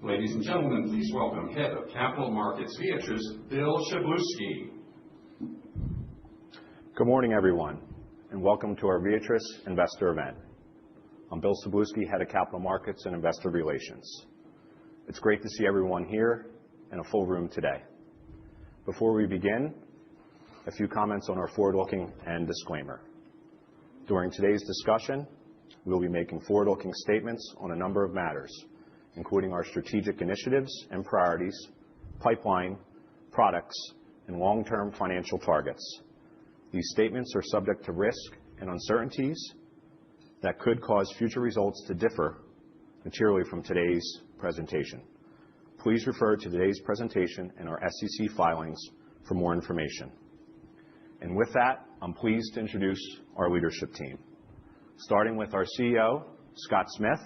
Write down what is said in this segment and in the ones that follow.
Ladies and gentlemen, please welcome Head of Capital Markets Viatris, Bill Szablewski. Good morning, everyone, and welcome to our Viatris Investor event. I'm Bill Szablewski, Head of Capital Markets and Investor Relations. It's great to see everyone here in a full room today. Before we begin, a few comments on our forward-looking and disclaimer. During today's discussion, we'll be making forward-looking statements on a number of matters, including our strategic initiatives and priorities, pipeline, products, and long-term financial targets. These statements are subject to risk and uncertainties that could cause future results to differ materially from today's presentation. Please refer to today's presentation and our SEC filings for more information. And with that, I'm pleased to introduce our leadership team, starting with our CEO, Scott Smith,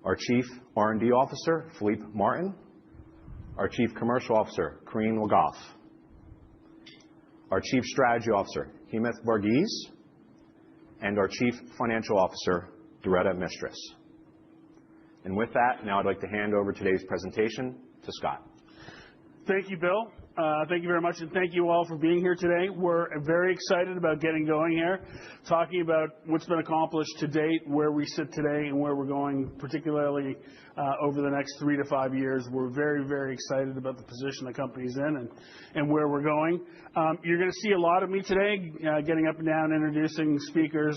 our Chief R&D Officer, Philippe Martin, our Chief Commercial Officer, Corinne Le Goff, our Chief Strategy Officer, Hemant Varghese, and our Chief Financial Officer, Doretta Mistras. And with that, now I'd like to hand over today's presentation to Scott. Thank you, Bill. Thank you very much, and thank you all for being here today. We're very excited about getting going here, talking about what's been accomplished to date, where we sit today, and where we're going, particularly over the next 3 to 5 years. We're very, very excited about the position the company's in and where we're going. You're going to see a lot of me today, getting up and down, introducing speakers,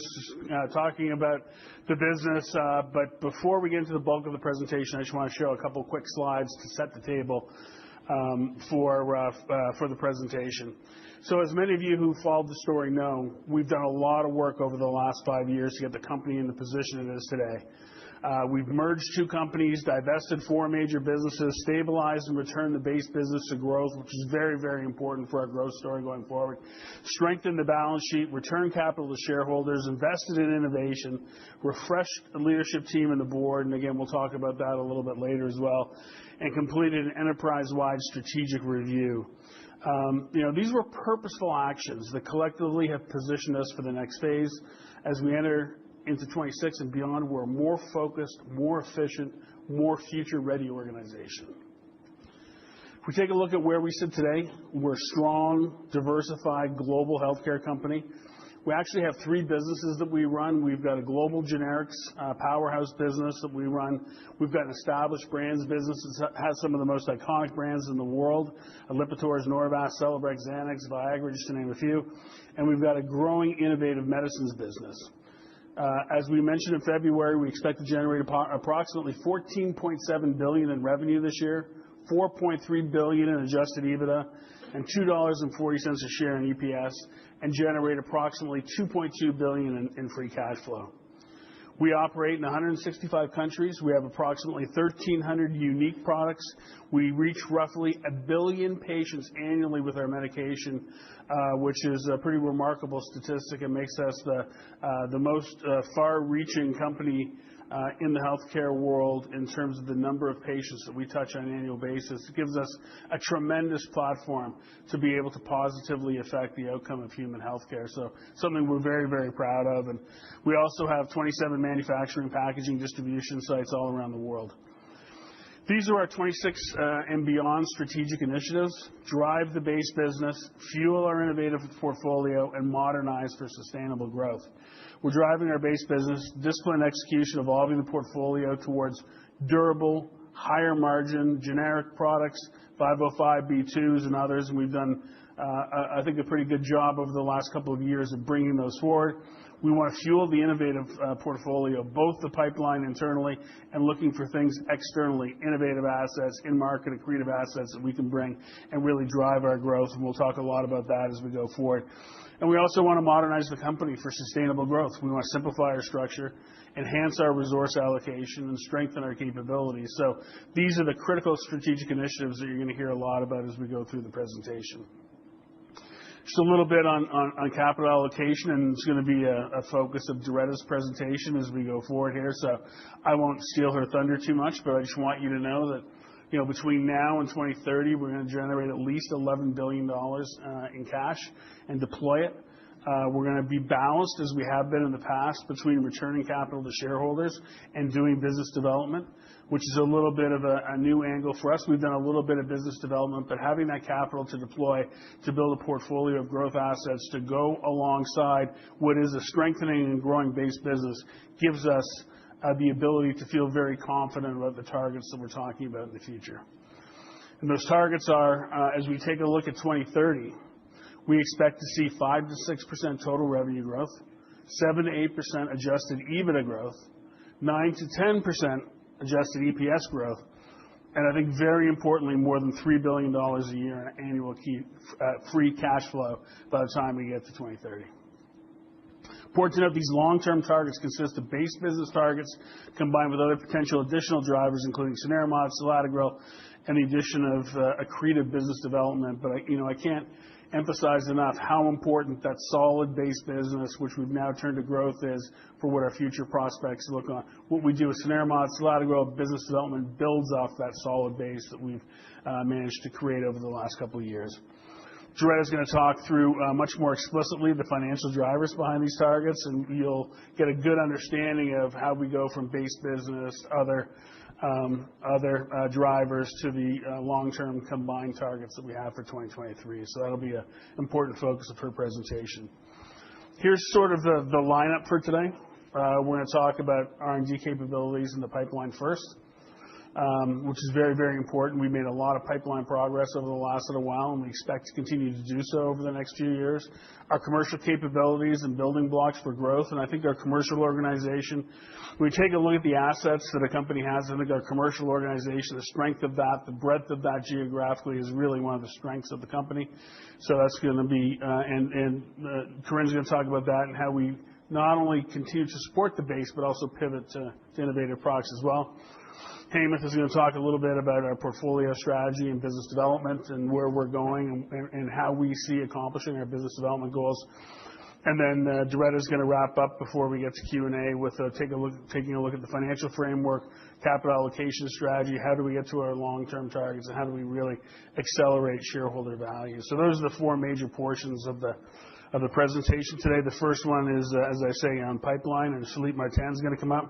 talking about the business. But before we get into the bulk of the presentation, I just want to show a couple quick slides to set the table for the presentation. So as many of you who followed the story know, we've done a lot of work over the last 5 years to get the company in the position it is today. We've merged 2 companies, divested 4 major businesses, stabilized and returned the base business to growth, which is very, very important for our growth story going forward, strengthened the balance sheet, returned capital to shareholders, invested in innovation, refreshed the leadership team and the board, and again, we'll talk about that a little bit later as well, and completed an enterprise-wide strategic review. These were purposeful actions that collectively have positioned us for the next phase. As we enter into 26 and beyond, we're a more focused, more efficient, more future-ready organization. If we take a look at where we sit today, we're a strong, diversified global healthcare company. We actually have 3 businesses that we run. We've got a global generics powerhouse business that we run. We've got an established brands business that has some of the most iconic brands in the world: Lipitor, Norvasc, Celebrex, Xanax, Viagra, just to name a few. And we've got a growing innovative medicines business. As we mentioned in February, we expect to generate approximately $14.7 billion in revenue this year, $4.3 billion in adjusted EBITDA, and $2.40 a share in EPS, and generate approximately $2.2 billion in free cash flow. We operate in 165 countries. We have approximately 1,300 unique products. We reach roughly 1 billion patients annually with our medication, which is a pretty remarkable statistic. It makes us the most far-reaching company in the healthcare world in terms of the number of patients that we touch on an annual basis. It gives us a tremendous platform to be able to positively affect the outcome of human healthcare. So something we're very, very proud of. And we also have 27 manufacturing, packaging, distribution sites all around the world. These are our 26 and beyond strategic initiatives: drive the base business, fuel our innovative portfolio, and modernize for sustainable growth. We're driving our base business, disciplined execution, evolving the portfolio towards durable, higher margin, generic products, 505(b)(2)s and others. And we've done, I think, a pretty good job over the last couple of years of bringing those forward. We want to fuel the innovative portfolio, both the pipeline internally and looking for things externally, innovative assets, in-market accretive assets that we can bring and really drive our growth. And we'll talk a lot about that as we go forward. And we also want to modernize the company for sustainable growth. We want to simplify our structure, enhance our resource allocation, and strengthen our capabilities. So these are the critical strategic initiatives that you're going to hear a lot about as we go through the presentation. Just a little bit on capital allocation, and it's going to be a focus of Doretta's presentation as we go forward here. So I won't steal her thunder too much, but I just want you to know that between now and 2030, we're going to generate at least $11 billion in cash and deploy it. We're going to be balanced, as we have been in the past, between returning capital to shareholders and doing business development. which is a little bit of a new angle for us. We've done a little bit of business development, but having that capital to deploy to build a portfolio of growth assets to go alongside what is a strengthening and growing base business gives us the ability to feel very confident about the targets that we're talking about in the future. And those targets are, as we take a look at 2030, we expect to see 5 to 6% total revenue growth, 7 to 8% adjusted EBITDA growth, 9 to 10% adjusted EPS growth, and I think very importantly, more than $3 billion a year in annual free cash flow by the time we get to 2030. Important to note, these long-term targets consist of base business targets combined with other potential additional drivers, including cenerimod, selatogrel, and the addition of accretive business development. But I can't emphasize enough how important that solid base business, which we've now turned to growth, is for what our future prospects look on. What we do with cenerimod, selatogrel, business development builds off that solid base that we've managed to create over the last couple of years. Doretta is going to talk through much more explicitly the financial drivers behind these targets, and you'll get a good understanding of how we go from base business, other drivers to the long-term combined targets that we have for 2023. So that'll be an important focus of her presentation. Here's sort of the lineup for today. We're going to talk about R&D capabilities in the pipeline first, which is very, very important. We made a lot of pipeline progress over the last little while, and we expect to continue to do so over the next few years. Our commercial capabilities and building blocks for growth, and I think our commercial organization, when we take a look at the assets that a company has, I think our commercial organization, the strength of that, the breadth of that geographically is really one of the strengths of the company. So that's going to be, and Corinne's going to talk about that and how we not only continue to support the base, but also pivot to innovative products as well. Hemant is going to talk a little bit about our portfolio strategy and business development and where we're going and how we see accomplishing our business development goals. And then Doretta is going to wrap up before we get to Q&A with taking a look at the financial framework, capital allocation strategy, how do we get to our long-term targets, and how do we really accelerate shareholder value. So those are the four major portions of the presentation today. The first one is, as I say, on pipeline, and Philippe Martin is going to come up.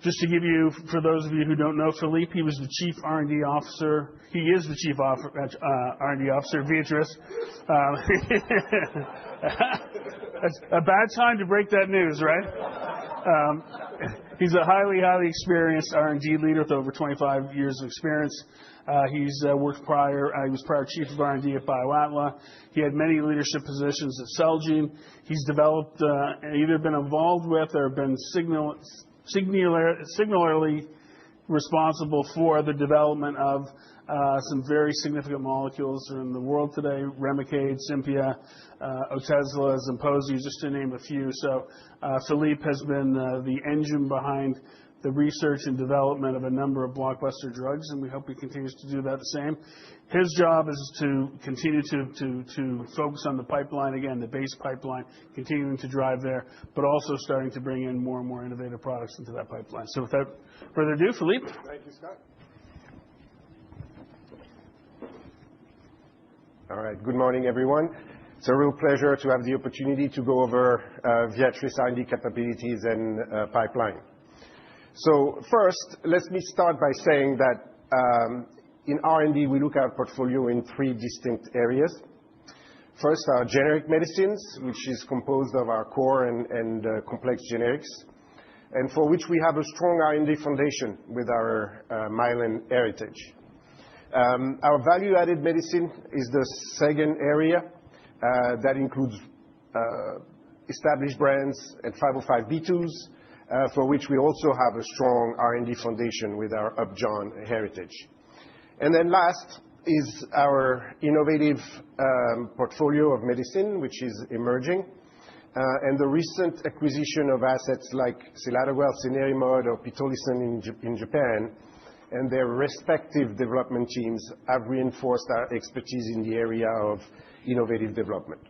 Just to give you, for those of you who don't know Philippe, he was the Chief R&D Officer. He is the Chief R&D Officer at Viatris. That's a bad time to break that news, right? He's a highly, highly experienced R&D leader with over 25 years of experience. He was prior Chief of R&D at BioAtla. He had many leadership positions at Celgene. He's developed, either been involved with or been singularly responsible for the development of some very significant molecules in the world today: Remicade, Simpia, Otezla, Zemposia, just to name a few. So Philippe has been the engine behind the research and development of a number of blockbuster drugs, and we hope he continues to do that the same. His job is to continue to focus on the pipeline, again, the base pipeline, continuing to drive there, but also starting to bring in more and more innovative products into that pipeline. So without further ado, Philippe. Thank you, Scott. All right. Good morning, everyone. It's a real pleasure to have the opportunity to go over Viatris R&D capabilities and pipeline. So first, let me start by saying that in R&D, we look at our portfolio in three distinct areas. First, our generic medicines, which is composed of our core and complex generics, and for which we have a strong R&D foundation with our Mylan heritage. Our value-added medicine is the second area that includes established brands and 505(b)(2)s, for which we also have a strong R&D foundation with our Upjohn heritage. And then last is our innovative portfolio of medicine, which is emerging, and the recent acquisition of assets like selatogrel, cenerimod, or pitolisant in Japan, and their respective development teams have reinforced our expertise in the area of innovative development.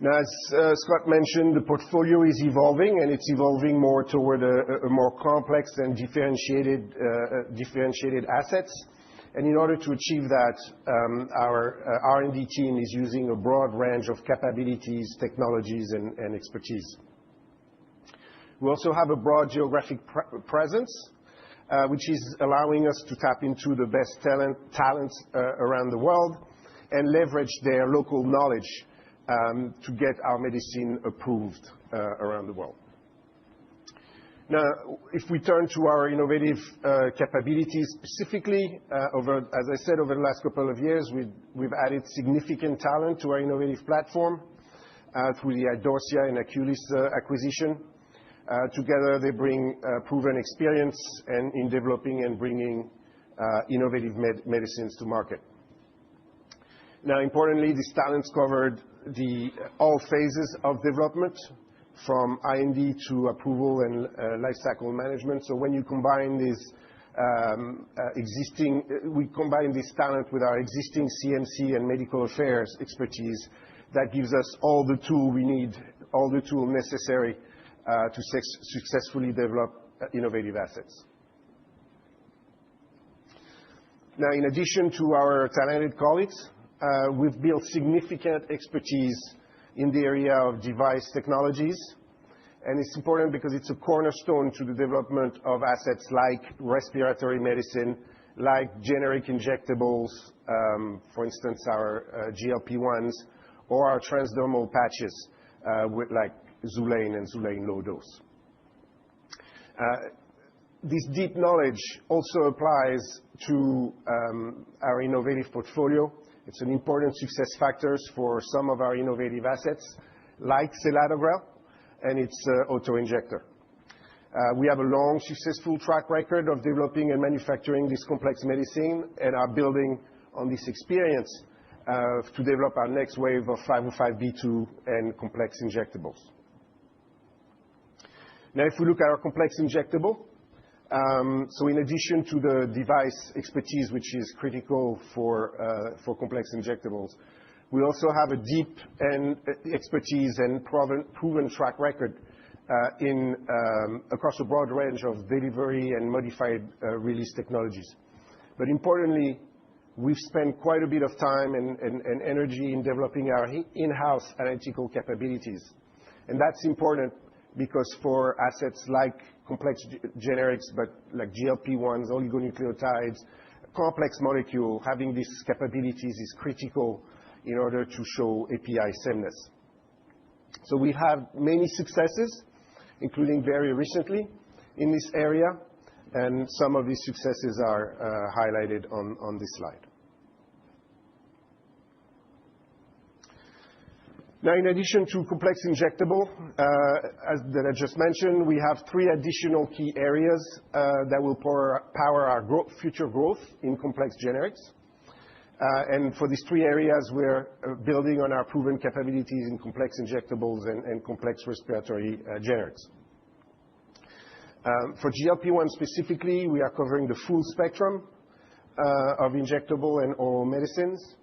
Now, as Scott mentioned, the portfolio is evolving, and it's evolving more toward a more complex and differentiated assets. And in order to achieve that, our R&D team is using a broad range of capabilities, technologies, and expertise. We also have a broad geographic presence, which is allowing us to tap into the best talents around the world and leverage their local knowledge to get our medicine approved around the world. Now, if we turn to our innovative capabilities specifically, as I said, over the last couple of years, we've added significant talent to our innovative platform through the Idorsia and Aculis acquisition. Together, they bring proven experience in developing and bringing innovative medicines to market. Now, importantly, these talents covered all phases of development, from IND to approval and lifecycle management. So when you combine this talent with our existing CMC and medical affairs expertise, that gives us all the tools we need, all the tools necessary to successfully develop innovative assets. Now, in addition to our talented colleagues, we've built significant expertise in the area of device technologies. And it's important because it's a cornerstone to the development of assets like respiratory medicine, like generic injectables, for instance, our GLP-1s, or our transdermal patches like Xulane and Xulane low dose. This deep knowledge also applies to our innovative portfolio. It's an important success factor for some of our innovative assets, like selatogrel and its autoinjector. We have a long, successful track record of developing and manufacturing this complex medicine and are building on this experience to develop our next wave of 505(b)(2) and complex injectables. Now, if we look at our complex injectable, so in addition to the device expertise, which is critical for complex injectables, we also have a deep expertise and proven track record across a broad range of delivery and modified release technologies. But importantly, we've spent quite a bit of time and energy in developing our in-house analytical capabilities. And that's important because for assets like complex generics, but like GLP-1s, oligonucleotides, complex molecule, having these capabilities is critical in order to show API sameness. So we have many successes, including very recently in this area, and some of these successes are highlighted on this slide. Now, in addition to complex injectable, as I just mentioned, we have 3 additional key areas that will power our future growth in complex generics. And for these 3 areas, we're building on our proven capabilities in complex injectables and complex respiratory generics. For GLP-1 specifically, we are covering the full spectrum of injectable and oral medicines.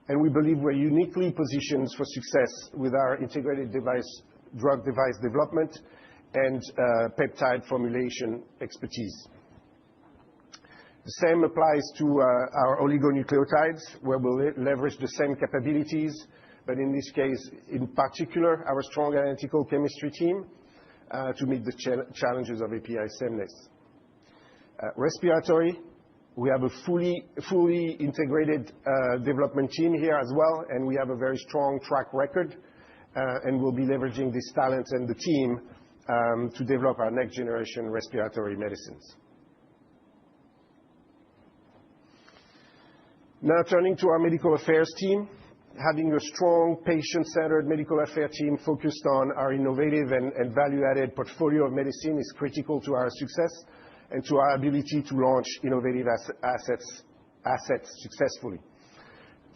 And we believe we're uniquely positioned for success with our integrated drug device development and peptide formulation expertise. The same applies to our oligonucleotides, where we'll leverage the same capabilities, but in this case, in particular, our strong analytical chemistry team to meet the challenges of API sameness. Respiratory, we have a fully integrated development team here as well, and we have a very strong track record, and we'll be leveraging these talents and the team to develop our next generation respiratory medicines. Now, turning to our medical affairs team, having a strong patient-centered medical affairs team focused on our innovative and value-added portfolio of medicine is critical to our success and to our ability to launch innovative assets successfully.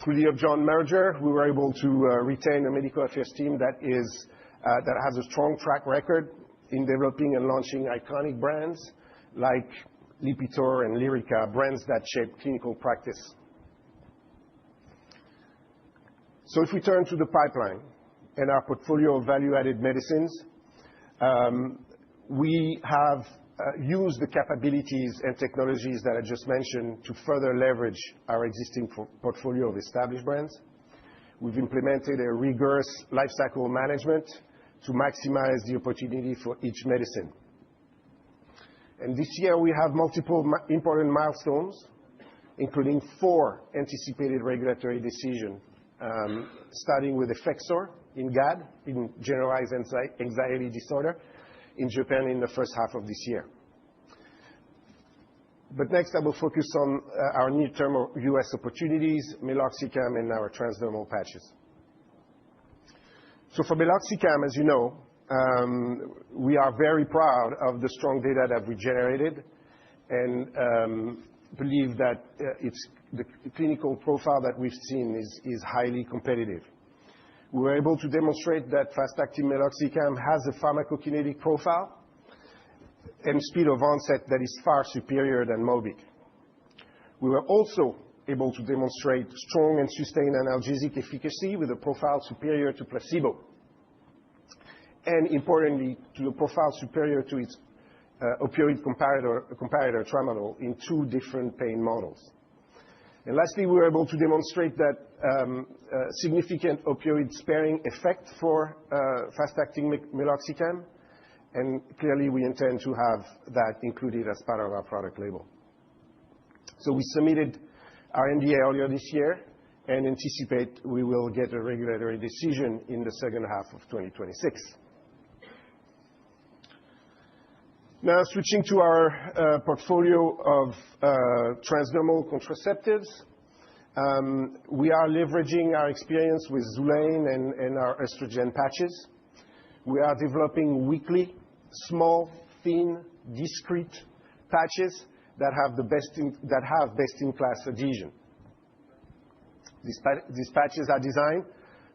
Through the Upjohn merger, we were able to retain a medical affairs team that has a strong track record in developing and launching iconic brands like Lipitor and Lyrica, brands that shape clinical practice. So if we turn to the pipeline and our portfolio of value-added medicines, we have used the capabilities and technologies that I just mentioned to further leverage our existing portfolio of established brands. We've implemented a rigorous lifecycle management to maximize the opportunity for each medicine. And this year, we have multiple important milestones, including 4 anticipated regulatory decisions, starting with Effexor in GAD, in generalized anxiety disorder, in Japan in the first half of this year. But next, I will focus on our near-term U.S. opportunities, meloxicam, and our transdermal patches. So for meloxicam, as you know, we are very proud of the strong data that we generated and believe that the clinical profile that we've seen is highly competitive. We were able to demonstrate that fast-acting meloxicam has a pharmacokinetic profile and speed of onset that is far superior than Mobic. We were also able to demonstrate strong and sustained analgesic efficacy with a profile superior to placebo, and importantly, to a profile superior to its opioid comparator tramadol in 2 different pain models. And lastly, we were able to demonstrate that significant opioid-sparing effect for fast-acting meloxicam, and clearly we intend to have that included as part of our product label. So we submitted our NDA earlier this year and anticipate we will get a regulatory decision in the second half of 2026. Now, switching to our portfolio of transdermal contraceptives, we are leveraging our experience with Xulane and our estrogen patches. We are developing weekly, small, thin, discrete patches that have best-in-class adhesion. These patches are designed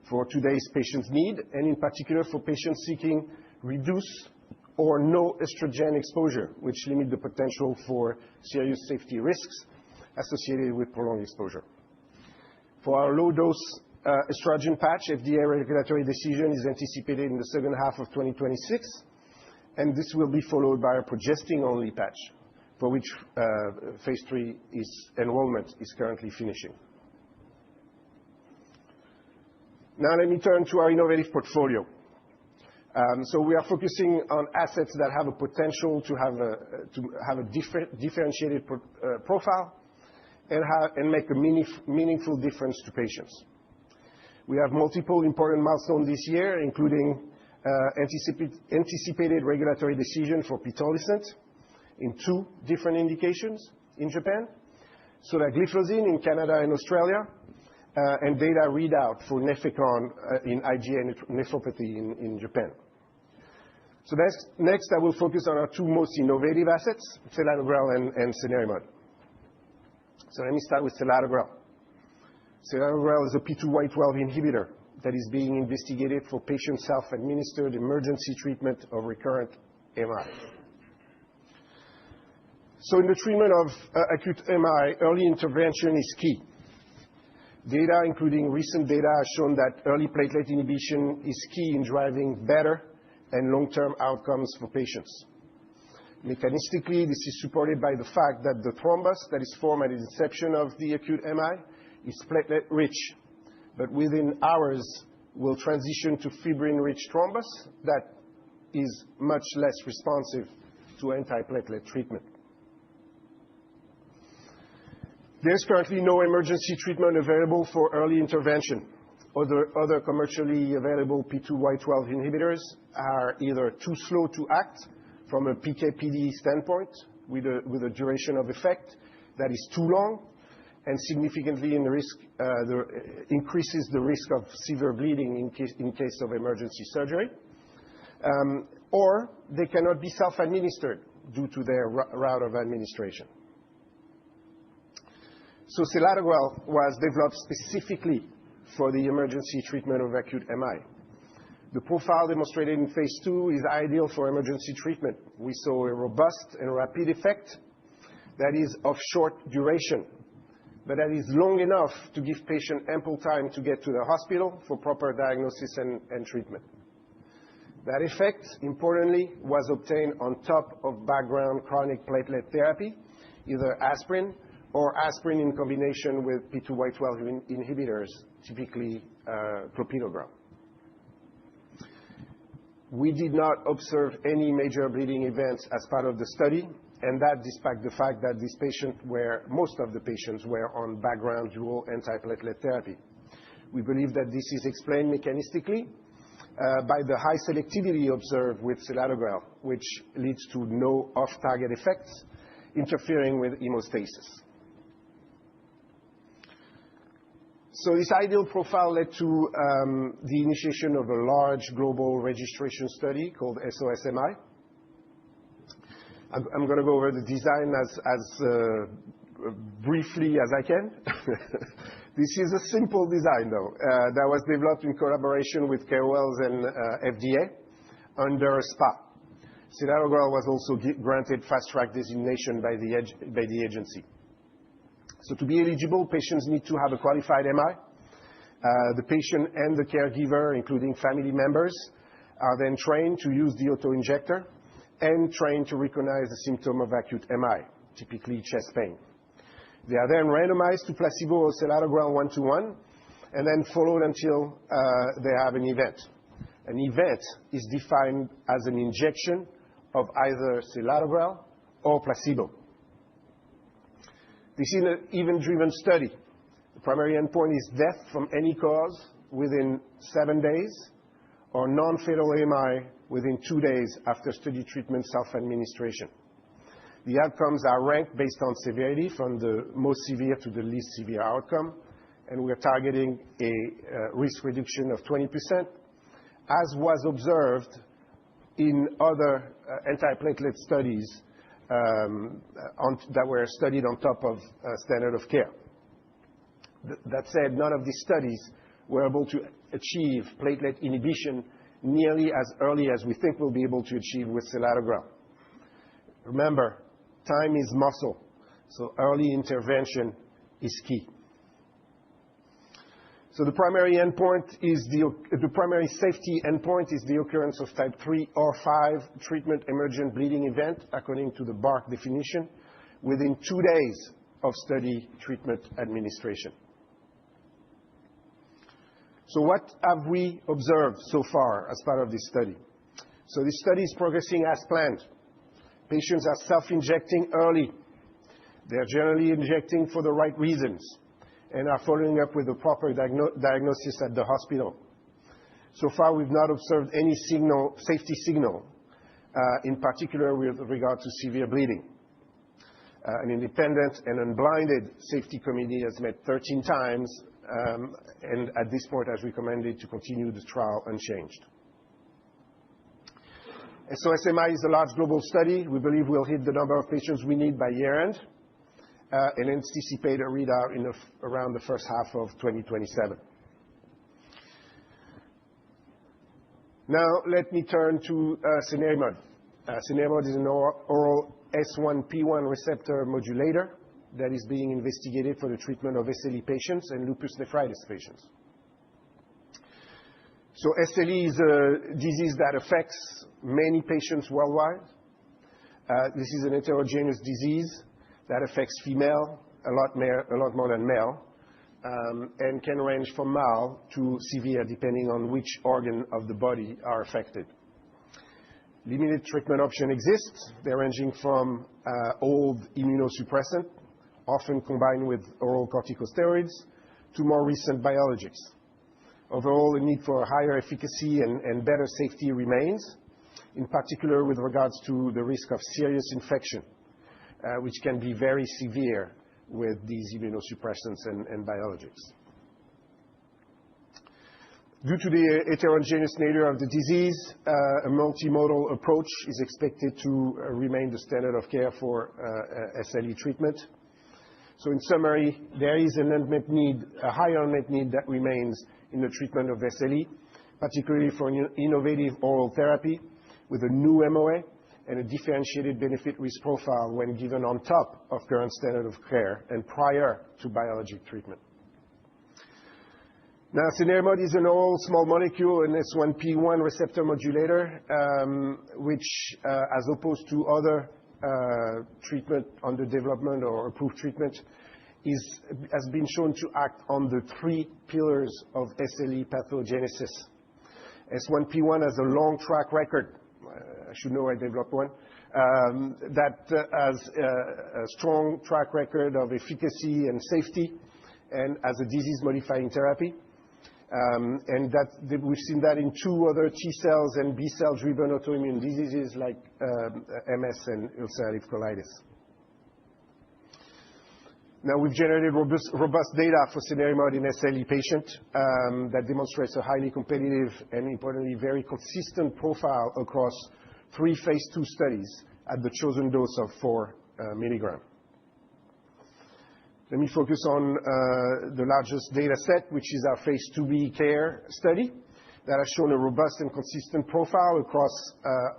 for today's patients' need, and in particular for patients seeking reduced or no estrogen exposure, which limit the potential for serious safety risks associated with prolonged exposure. For our low-dose estrogen patch, FDA regulatory decision is anticipated in the second half of 2026, and this will be followed by a progestin-only patch, for which phase 3 enrollment is currently finishing. Now let me turn to our innovative portfolio. So we are focusing on assets that have a potential to have a differentiated profile and make a meaningful difference to patients. We have multiple important milestones this year, including anticipated regulatory decision for pitolisant in 2 different indications in Japan, sotagliflozin in Canada and Australia, and data readout for Nefecon in IgA nephropathy in Japan. So next, I will focus on our 2 most innovative assets, selatogrel and cenerimod. So let me start with selatogrel. Selatogrel is a P2Y12 inhibitor that is being investigated for patient self-administered emergency treatment of recurrent MI. So in the treatment of acute MI, early intervention is key. Data, including recent data, has shown that early platelet inhibition is key in driving better and long-term outcomes for patients. Mechanistically, this is supported by the fact that the thrombus that is formed at the inception of the acute MI is platelet-rich, but within hours will transition to fibrin-rich thrombus that is much less responsive to antiplatelet treatment. There's currently no emergency treatment available for early intervention. Other commercially available P2Y12 inhibitors are either too slow to act from a PK/PD standpoint, with a duration of effect that is too long and significantly increases the risk of severe bleeding in case of emergency surgery, or they cannot be self-administered due to their route of administration. So selatogrel was developed specifically for the emergency treatment of acute MI. The profile demonstrated in phase 2 is ideal for emergency treatment. We saw a robust and rapid effect that is of short duration, but that is long enough to give patients ample time to get to the hospital for proper diagnosis and treatment. That effect, importantly, was obtained on top of background chronic platelet therapy, either aspirin or aspirin in combination with P2Y12 inhibitors, typically clopidogrel. We did not observe any major bleeding events as part of the study, and that despite the fact that most of the patients were on background dual antiplatelet therapy. We believe that this is explained mechanistically by the high selectivity observed with selatogrel, which leads to no off-target effects interfering with hemostasis. So this ideal profile led to the initiation of a large global registration study called SOS-AMI. I'm going to go over the design as briefly as I can. This is a simple design, though, that was developed in collaboration with KOLs and FDA under SPA. Selatogrel was also granted fast-track designation by the agency. So to be eligible, patients need to have a qualified MI. The patient and the caregiver, including family members, are then trained to use the autoinjector and trained to recognize the symptom of acute MI, typically chest pain. They are then randomized to placebo or selatogrel 1:1, and then followed until they have an event. An event is defined as an injection of either selatogrel or placebo. This is an event-driven study. The primary endpoint is death from any cause within 7 days or non-fatal AMI within 2 days after study treatment self-administration. The outcomes are ranked based on severity from the most severe to the least severe outcome, and we are targeting a risk reduction of 20%, as was observed in other antiplatelet studies that were studied on top of standard of care. That said, none of these studies were able to achieve platelet inhibition nearly as early as we think we'll be able to achieve with selatogrel. Remember, time is muscle, so early intervention is key. So the primary safety endpoint is the occurrence of type 3 or 5 treatment emergent bleeding event, according to the BARC definition, within 2 days of study treatment administration. So what have we observed so far as part of this study? So this study is progressing as planned. Patients are self-injecting early. They're generally injecting for the right reasons and are following up with the proper diagnosis at the hospital. So far, we've not observed any safety signal, in particular with regard to severe bleeding. An independent and unblinded safety committee has met 13 times, and at this point has recommended to continue the trial unchanged. SOS-AMI is a large global study. We believe we'll hit the number of patients we need by year-end, and anticipate a readout in around the first half of 2027. Now, let me turn to cenerimod. Cenerimod is an oral S1P1 receptor modulator that is being investigated for the treatment of SLE patients and lupus nephritis patients. So SLE is a disease that affects many patients worldwide. This is an heterogeneous disease that affects female a lot more than male, and can range from mild to severe depending on which organ of the body are affected. Limited treatment options exist. They're ranging from old immunosuppressant, often combined with oral corticosteroids, to more recent biologics. Overall, the need for higher efficacy and better safety remains, in particular with regards to the risk of serious infection, which can be very severe with these immunosuppressants and biologics. Due to the heterogeneous nature of the disease, a multimodal approach is expected to remain the standard of care for SLE treatment. So in summary, there is a higher unmet need that remains in the treatment of SLE, particularly for innovative oral therapy with a new MOA and a differentiated benefit-risk profile when given on top of current standard of care and prior to biologic treatment. Now, cenerimod is an oral small molecule, an S1P1 receptor modulator, which, as opposed to other treatment under development or approved treatment, has been shown to act on the 3 pillars of SLE pathogenesis. S1P1 has a long track record. I should know I developed one that has a strong track record of efficacy and safety and as a disease-modifying therapy. And we've seen that in two other T-cells and B-cell-driven autoimmune diseases like MS and ulcerative colitis. Now, we've generated robust data for cenerimod in SLE patients that demonstrates a highly competitive and, importantly, very consistent profile across 3 phase 2 studies at the chosen dose of 4 milligrams. Let me focus on the largest data set, which is our phase 2b CARE study that has shown a robust and consistent profile across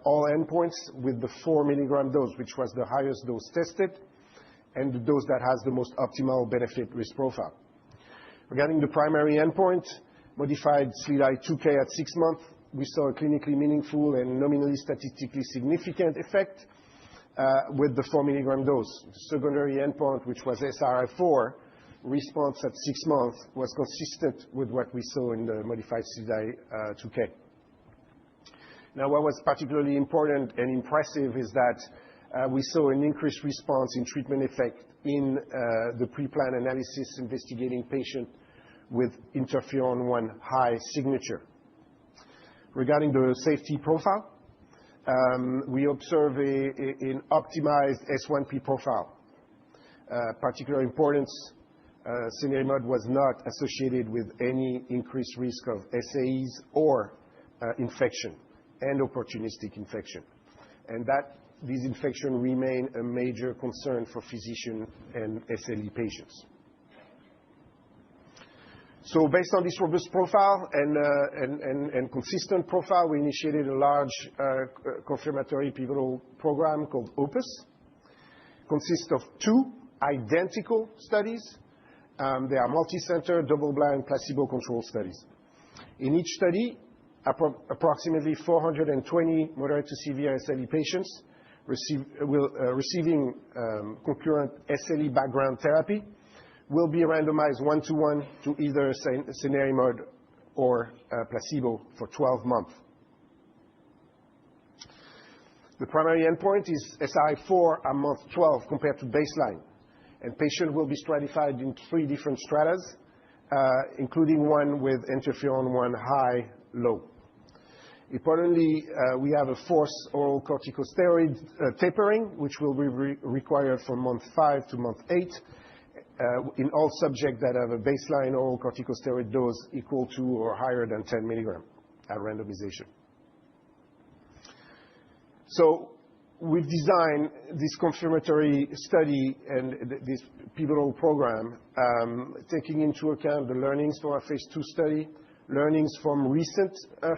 all endpoints with the 4 milligram dose, which was the highest dose tested and the dose that has the most optimal benefit-risk profile. Regarding the primary endpoint, modified SLEDAI-2K at 6 months, we saw a clinically meaningful and nominally statistically significant effect with the 4 milligram dose. The secondary endpoint, which was SRI-4, response at 6 months, was consistent with what we saw in the modified SLEDAI-2K. Now, what was particularly important and impressive is that we saw an increased response in treatment effect in the pre-planned analysis investigating patients with interferon-1 high signature. Regarding the safety profile, we observe an optimized S1P profile. Particular importance, cenerimod was not associated with any increased risk of SAEs or infection and opportunistic infection, and that these infections remain a major concern for physicians and SLE patients. So based on this robust profile and consistent profile, we initiated a large confirmatory pivotal program called OPUS. Consists of 2 identical studies. They are multi-center, double-blind, placebo-controlled studies. In each study, approximately 420 moderate to severe SLE patients receiving concurrent SLE background therapy will be randomized 1-to-1 to either cenerimod or placebo for 12 months. The primary endpoint is SRI-4 at month 12 compared to baseline, and patients will be stratified in 3 different stratas, including one with interferon-1 high, low. Importantly, we have a forced oral corticosteroid tapering, which will be required from month 5 to month 8 in all subjects that have a baseline oral corticosteroid dose equal to or higher than 10 milligrams at randomization. So we've designed this confirmatory study and this pivotal program taking into account the learnings from our phase 2 study, learnings from recent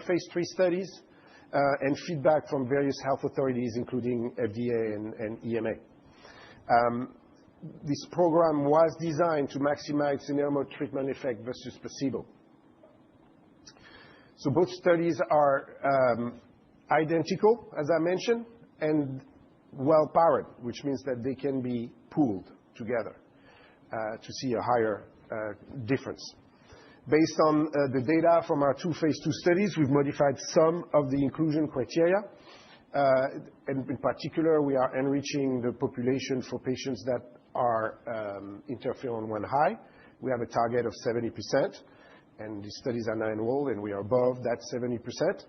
phase 3 studies, and feedback from various health authorities, including FDA and EMA. This program was designed to maximize cenerimod treatment effect versus placebo. So both studies are identical, as I mentioned, and well-powered, which means that they can be pooled together to see a higher difference. Based on the data from our 2 phase 2 studies, we've modified some of the inclusion criteria. And in particular, we are enriching the population for patients that are interferon-1 high. We have a target of 70%, and these studies are now enrolled, and we are above that 70%.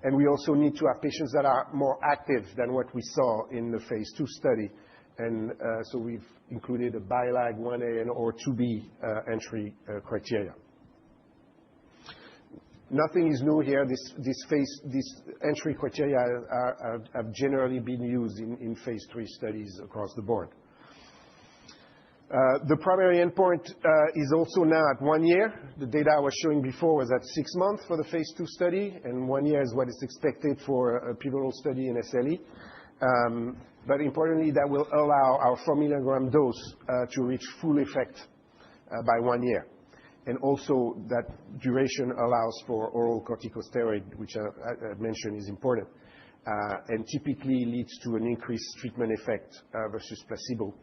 And we also need to have patients that are more active than what we saw in the phase 2 study. And so we've included a BILAG 1A and or 2B entry criteria. Nothing is new here. These entry criteria have generally been used in phase 3 studies across the board. The primary endpoint is also now at 1 year. The data I was showing before was at 6 months for the phase 2 study, and 1 year is what is expected for a pivotal study in SLE. But importantly, that will allow our 4 milligram dose to reach full effect by 1 year. And also that duration allows for oral corticosteroid, which I mentioned is important, and typically leads to an increased treatment effect versus placebo.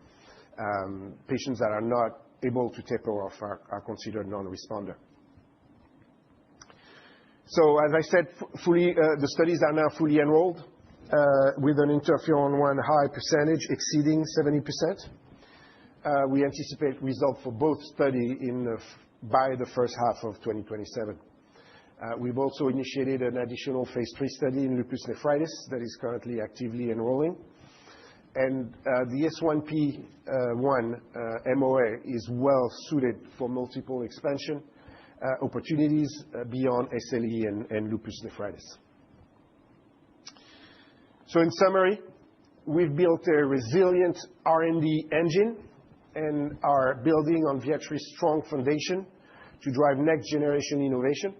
Patients that are not able to taper off are considered non-responder. So as I said, the studies are now fully enrolled. with an interferon-1 high percentage exceeding 70%. We anticipate results for both studies by the first half of 2027. We've also initiated an additional phase 3 study in lupus nephritis that is currently actively enrolling. And the S1P1 MOA is well suited for multiple expansion opportunities beyond SLE and lupus nephritis. So in summary, we've built a resilient R&D engine and are building on Viatris' strong foundation to drive next-generation innovation.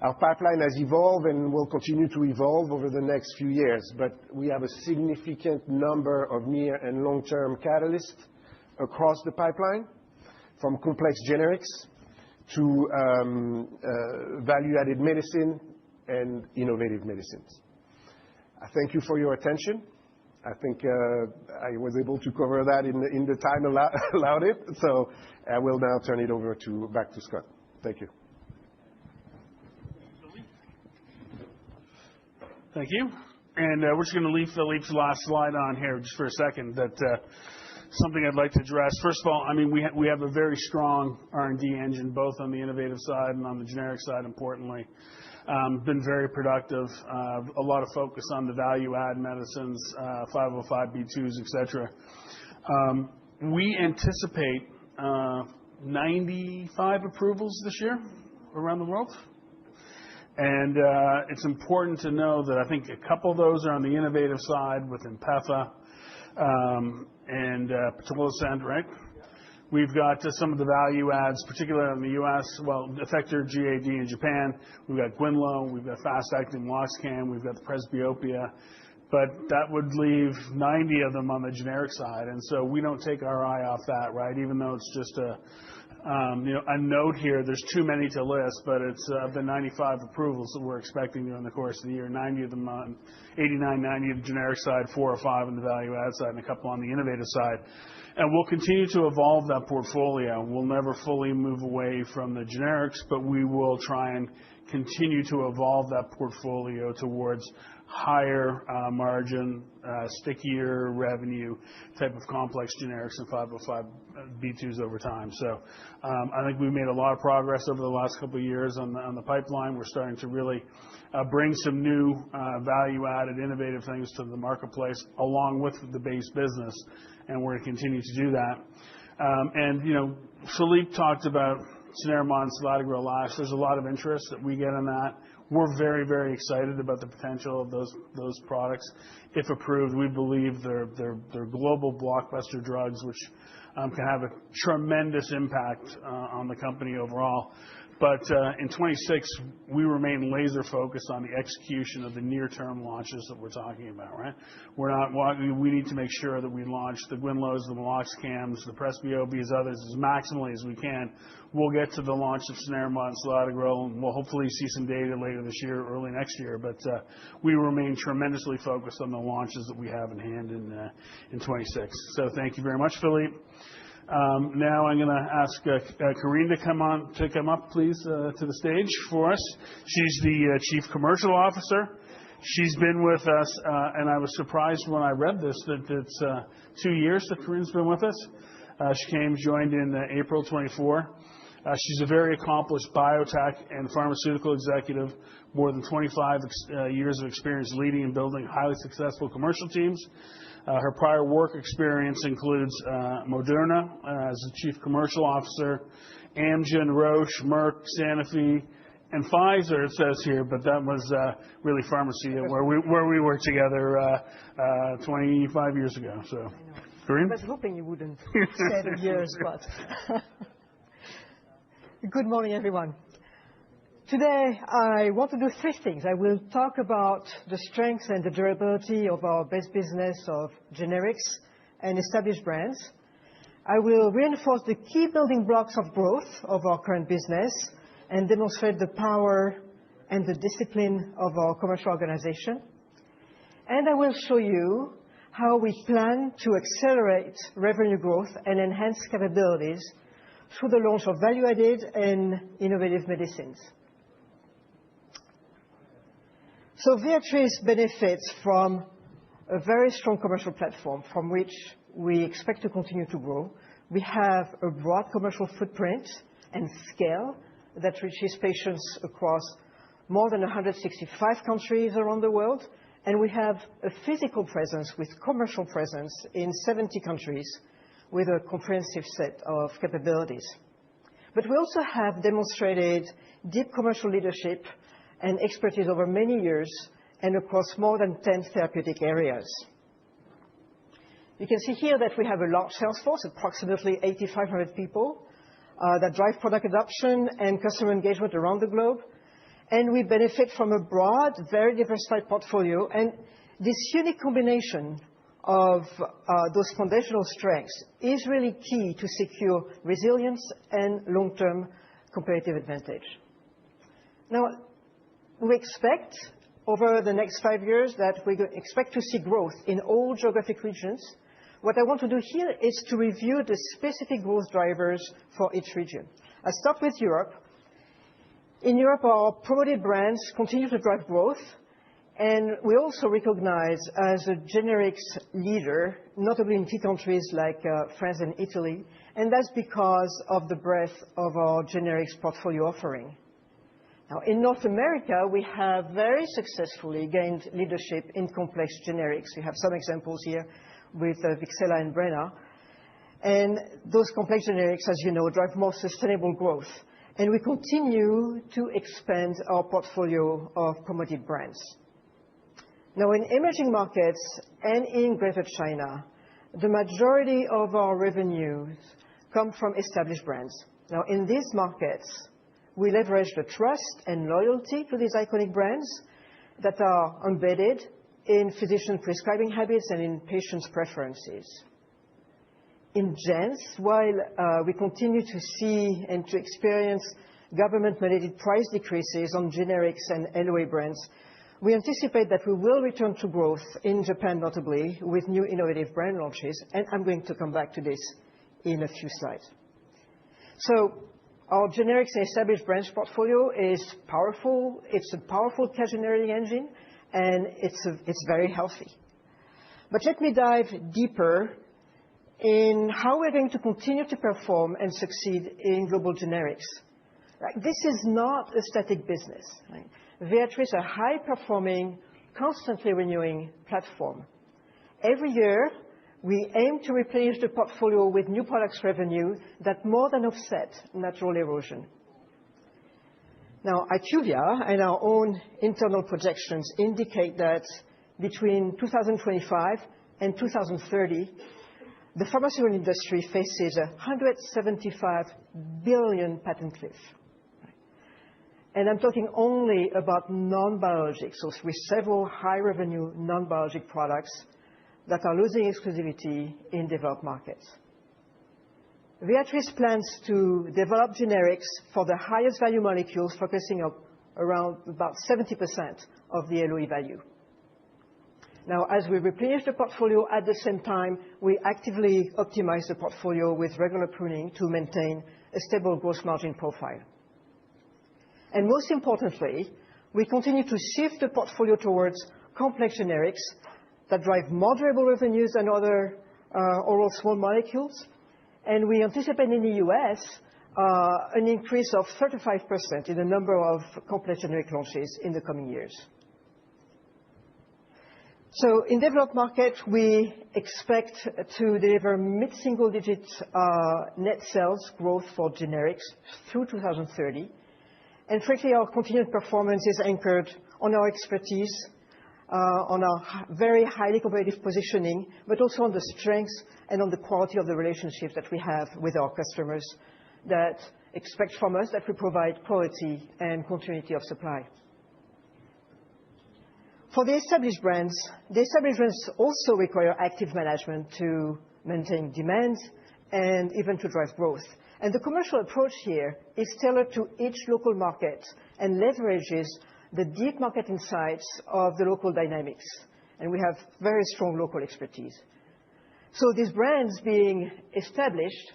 Our pipeline has evolved and will continue to evolve over the next few years, but we have a significant number of near and long-term catalysts across the pipeline, from complex generics to value-added medicine and innovative medicines. I thank you for your attention. I think I was able to cover that in the time allowed it, so I will now turn it over back to Scott. Thank you. Thank you. And we're just going to leave Philippe's last slide on here just for a second. That something I'd like to address. First of all, I mean, we have a very strong R&D engine, both on the innovative side and on the generic side, importantly. Been very productive. A lot of focus on the value-add medicines, 505(b)(2)s, et cetera. We anticipate 95 approvals this year around the world. And it's important to know that I think a couple of those are on the innovative side with INPEFA and pitolisant, right? We've got some of the value adds, particularly in the U.S., well, Effector GAD in Japan. We've got Gwinlo, we've got fast-acting Meloxicam, we've got the presbyopia. But that would leave 90 of them on the generic side. And so we don't take our eye off that, right? Even though it's just a note here, there's too many to list, but it's of the 95 approvals that we're expecting during the course of the year, 90 of them on 89, 90 on the generic side, 4 or 5 on the value add side, and a couple on the innovative side. And we'll continue to evolve that portfolio. We'll never fully move away from the generics, but we will try and continue to evolve that portfolio towards higher margin, stickier revenue type of complex generics and 505(b)(2)s over time. So I think we've made a lot of progress over the last couple of years on the pipeline. We're starting to really bring some new value-added, innovative things to the marketplace along with the base business, and we're going to continue to do that. And Philippe talked about cenerimod and selatogrel last. There's a lot of interest that we get in that. We're very, very excited about the potential of those products. If approved, we believe they're global blockbuster drugs, which can have a tremendous impact on the company overall. But in 26, we remain laser focused on the execution of the near-term launches that we're talking about, right? We need to make sure that we launch the Gwinlos, the Meloxicams, the presbyopias, others as maximally as we can. We'll get to the launch of cenerimod and selatogrel, and we'll hopefully see some data later this year, early next year. But we remain tremendously focused on the launches that we have in hand in 26. So thank you very much, Philippe. Now I'm going to ask Corinne to come up, please, to the stage for us. She's the Chief Commercial Officer. She's been with us, and I was surprised when I read this that it's 2 years that Corinne's been with us. She joined in April 24. She's a very accomplished biotech and pharmaceutical executive, more than 25 years of experience leading and building highly successful commercial teams. Her prior work experience includes Moderna as the Chief Commercial Officer, Amgen, Roche, Merck, Sanofi, and Pfizer, it says here, but that was really Pharmacia, where we worked together 25 years ago. So, Corinne? I was hoping you wouldn't say the years, but good morning, everyone. Today, I want to do 3 things. I will talk about the strengths and the durability of our base business of generics and established brands. I will reinforce the key building blocks of growth of our current business and demonstrate the power and the discipline of our commercial organization. And I will show you how we plan to accelerate revenue growth and enhance capabilities through the launch of value-added and innovative medicines. So Viatris benefits from a very strong commercial platform from which we expect to continue to grow. We have a broad commercial footprint and scale that reaches patients across more than 165 countries around the world, and we have a physical presence with commercial presence in 70 countries with a comprehensive set of capabilities. But we also have demonstrated deep commercial leadership and expertise over many years and across more than 10 therapeutic areas. You can see here that we have a large sales force, approximately 8,500 people, that drive product adoption and customer engagement around the globe. And we benefit from a broad, very diversified portfolio. And this unique combination of those foundational strengths is really key to secure resilience and long-term competitive advantage. Now, we expect over the next 5 years that we expect to see growth in all geographic regions. What I want to do here is to review the specific growth drivers for each region. I'll start with Europe. In Europe, our promoted brands continue to drive growth, and we also recognize as a generics leader, notably in key countries like France and Italy, and that's because of the breadth of our generics portfolio offering. Now, in North America, we have very successfully gained leadership in complex generics. We have some examples here with Wixela and Brena. And those complex generics, as you know, drive more sustainable growth. And we continue to expand our portfolio of promoted brands. Now, in emerging markets and in Greater China, the majority of our revenues come from established brands. Now, in these markets, we leverage the trust and loyalty to these iconic brands that are embedded in physician prescribing habits and in patients' preferences. In JANZ, while we continue to see and to experience government-mandated price decreases on generics and LOE brands, we anticipate that we will return to growth in Japan, notably with new innovative brand launches, and I'm going to come back to this in a few slides. So our generics and established brands portfolio is powerful. It's a powerful cash-generating engine, and it's very healthy. But let me dive deeper in how we're going to continue to perform and succeed in global generics. This is not a static business. Viatris is a high-performing, constantly renewing platform. Every year, we aim to replenish the portfolio with new products revenue that more than offset natural erosion. Now, IQVIA and our own internal projections indicate that between 2025 and 2030, the pharmaceutical industry faces a $175 billion patent cliff. And I'm talking only about non-biologics, so with several high-revenue non-biologic products that are losing exclusivity in developed markets. Viatris plans to develop generics for the highest value molecules, focusing on around about 70% of the LOE value. Now, as we replenish the portfolio, at the same time, we actively optimize the portfolio with regular pruning to maintain a stable gross margin profile. And most importantly, we continue to shift the portfolio towards complex generics that drive more durable revenues than other oral small molecules. And we anticipate in the US an increase of 35% in the number of complex generic launches in the coming years. So in developed markets, we expect to deliver mid-single-digit net sales growth for generics through 2030. And frankly, our continued performance is anchored on our expertise, on our very highly competitive positioning, but also on the strengths and on the quality of the relationships that we have with our customers that expect from us that we provide quality and continuity of supply. For the established brands also require active management to maintain demand and even to drive growth. And the commercial approach here is tailored to each local market and leverages the deep market insights of the local dynamics. And we have very strong local expertise. So these brands being established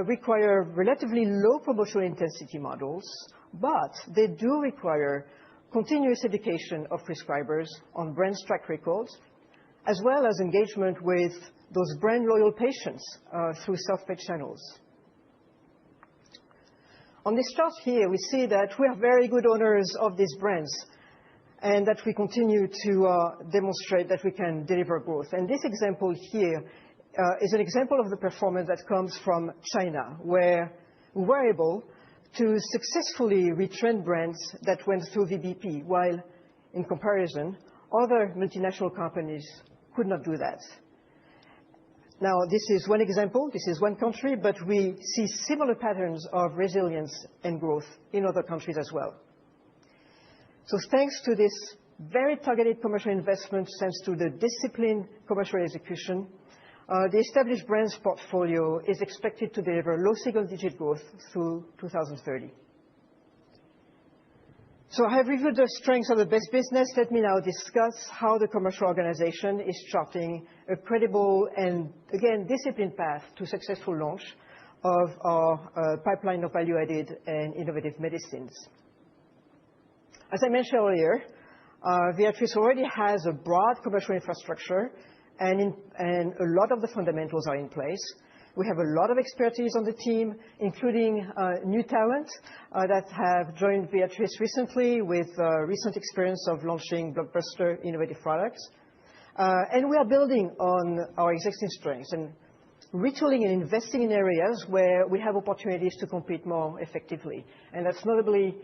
require relatively low promotional intensity models, but they do require continuous education of prescribers on brand track records, as well as engagement with those brand loyal patients through self-pay channels. On this chart here, we see that we are very good owners of these brands and that we continue to demonstrate that we can deliver growth. And this example here is an example of the performance that comes from China, where we were able to successfully retrend brands that went through VBP, while in comparison, other multinational companies could not do that. Now, this is one example, this is one country, but we see similar patterns of resilience and growth in other countries as well. So thanks to this very targeted commercial investment, thanks to the disciplined commercial execution, the established brands portfolio is expected to deliver low single-digit growth through 2030. So I have reviewed the strengths of the base business. Let me now discuss how the commercial organization is charting a credible and, again, disciplined path to successful launch of our pipeline of value-added and innovative medicines. As I mentioned earlier, Viatris already has a broad commercial infrastructure, and a lot of the fundamentals are in place. We have a lot of expertise on the team, including new talent that have joined Viatris recently with recent experience of launching blockbuster innovative products. And we are building on our existing strengths and retooling and investing in areas where we have opportunities to compete more effectively. And that's notably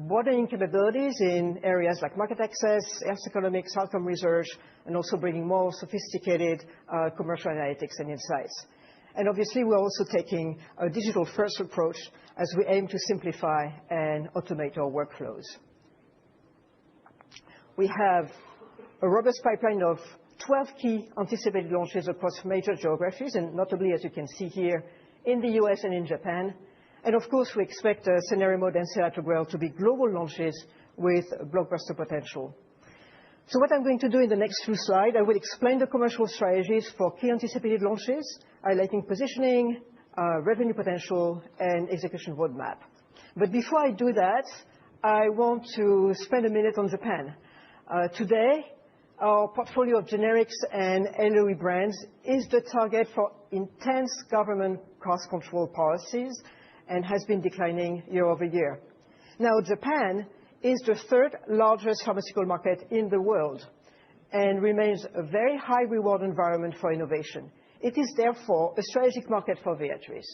broadening capabilities in areas like market access, health economics, outcome research, and also bringing more sophisticated commercial analytics and insights. And obviously, we're also taking a digital-first approach as we aim to simplify and automate our workflows. We have a robust pipeline of 12 key anticipated launches across major geographies, and notably, as you can see here, in the US and in Japan. And of course, we expect cenerimod and selatogrel to be global launches with blockbuster potential. So what I'm going to do in the next few slides, I will explain the commercial strategies for key anticipated launches, highlighting positioning, revenue potential, and execution roadmap. But before I do that, I want to spend a minute on Japan. Today, our portfolio of generics and LOE brands is the target for intense government cost control policies and has been declining year over year. Now, Japan is the third largest pharmaceutical market in the world and remains a very high reward environment for innovation. It is therefore a strategic market for Viatris.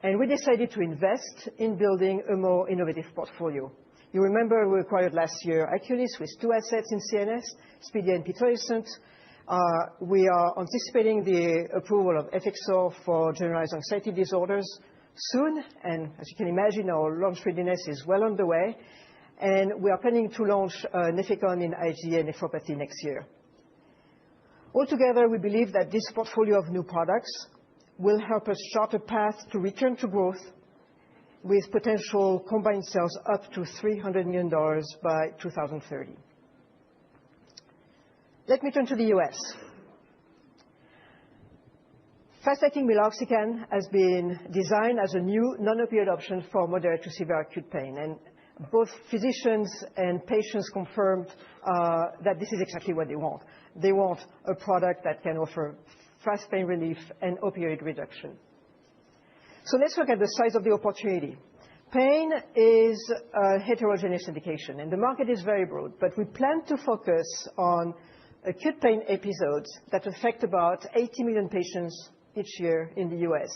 And we decided to invest in building a more innovative portfolio. You remember we acquired last year Acunis with 2 assets in CNS, Speedia and pitolisant. We are anticipating the approval of Effexor for generalized anxiety disorders soon. And as you can imagine, our launch readiness is well underway. And we are planning to launch Nefecon in IgA nephropathy next year. Altogether, we believe that this portfolio of new products will help us chart a path to return to growth with potential combined sales up to $300 million by 2030. Let me turn to the US. Fast-acting meloxicam has been designed as a new non-opioid option for moderate to severe acute pain. And both physicians and patients confirmed that this is exactly what they want. They want a product that can offer fast pain relief and opioid reduction. So let's look at the size of the opportunity. Pain is a heterogeneous indication, and the market is very broad, but we plan to focus on acute pain episodes that affect about 80 million patients each year in the US.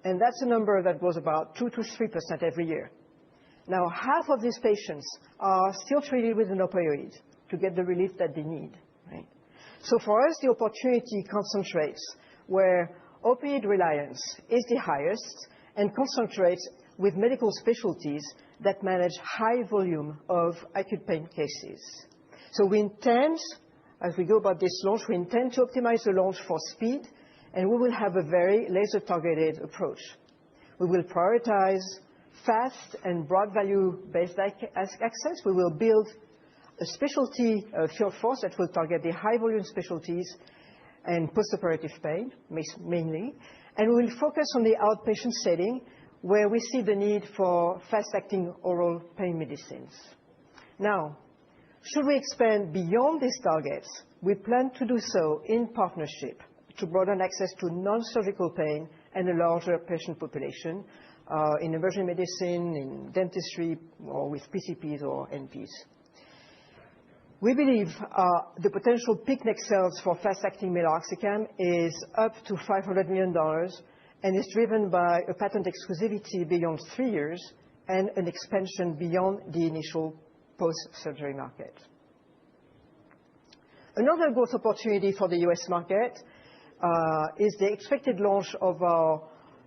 And that's a number that grows about 2 to 3% every year. Now, half of these patients are still treated with an opioid to get the relief that they need. Right? So for us, the opportunity concentrates where opioid reliance is the highest and concentrates with medical specialties that manage high volume of acute pain cases. So we intend, as we go about this launch, we intend to optimize the launch for speed, and we will have a very laser-targeted approach. We will prioritize fast and broad value-based access. We will build a specialty field force that will target the high-volume specialties and postoperative pain, mainly. And we will focus on the outpatient setting where we see the need for fast-acting oral pain medicines. Now, Should we expand beyond these targets, we plan to do so in partnership to broaden access to non-surgical pain and a larger patient population in emergency medicine, in dentistry, or with PCPs or NPs. We believe the potential peak net sales for fast-acting meloxicam is up to $500 million and is driven by a patent exclusivity beyond 3 years and an expansion beyond the initial post-surgery market. Another growth opportunity for the U.S. market is the expected launch of our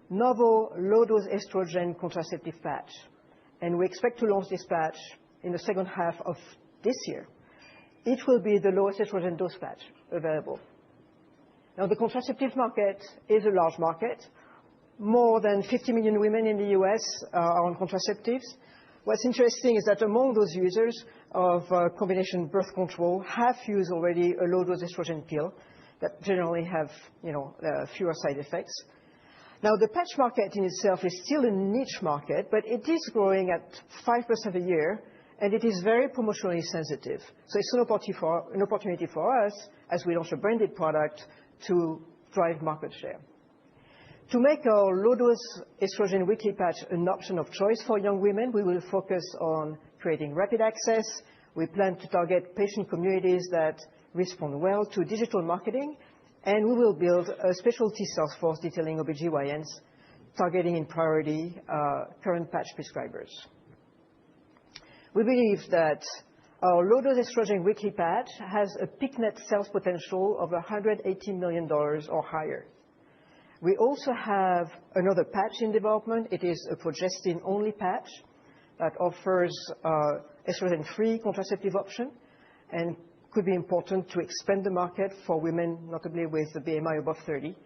novel low-dose estrogen contraceptive patch. And we expect to launch this patch in the second half of this year. It will be the lowest estrogen dose patch available. Now, the contraceptive market is a large market. More than 50 million women in the U.S. are on contraceptives. What's interesting is that among those users of combination birth control have used already a low-dose estrogen pill that generally have fewer side effects. Now, the patch market in itself is still a niche market, but it is growing at 5% a year, and it is very promotionally sensitive. So it's an opportunity for us, as we launch a branded product, to drive market share. To make our low-dose estrogen weekly patch an option of choice for young women, we will focus on creating rapid access. We plan to target patient communities that respond well to digital marketing, and we will build a specialty sales force detailing OBGYNs, targeting in priority current patch prescribers. We believe that our low-dose estrogen weekly patch has a peak net sales potential of $180 million or higher. We also have another patch in development. It is a progestin-only patch that offers estrogen-free contraceptive option and could be important to expand the market for women, notably with a BMI above 30.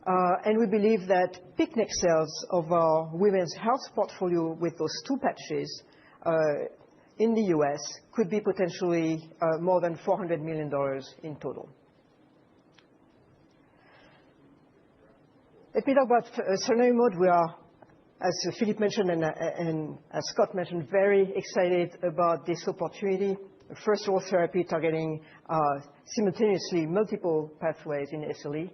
And we believe that peak net sales of our women's health portfolio with those two patches in the U.S. could be potentially more than $400 million in total. Let me talk about cenerimod. We are, as Philippe mentioned and as Scott mentioned, very excited about this opportunity. First oral therapy targeting simultaneously multiple pathways in SLE.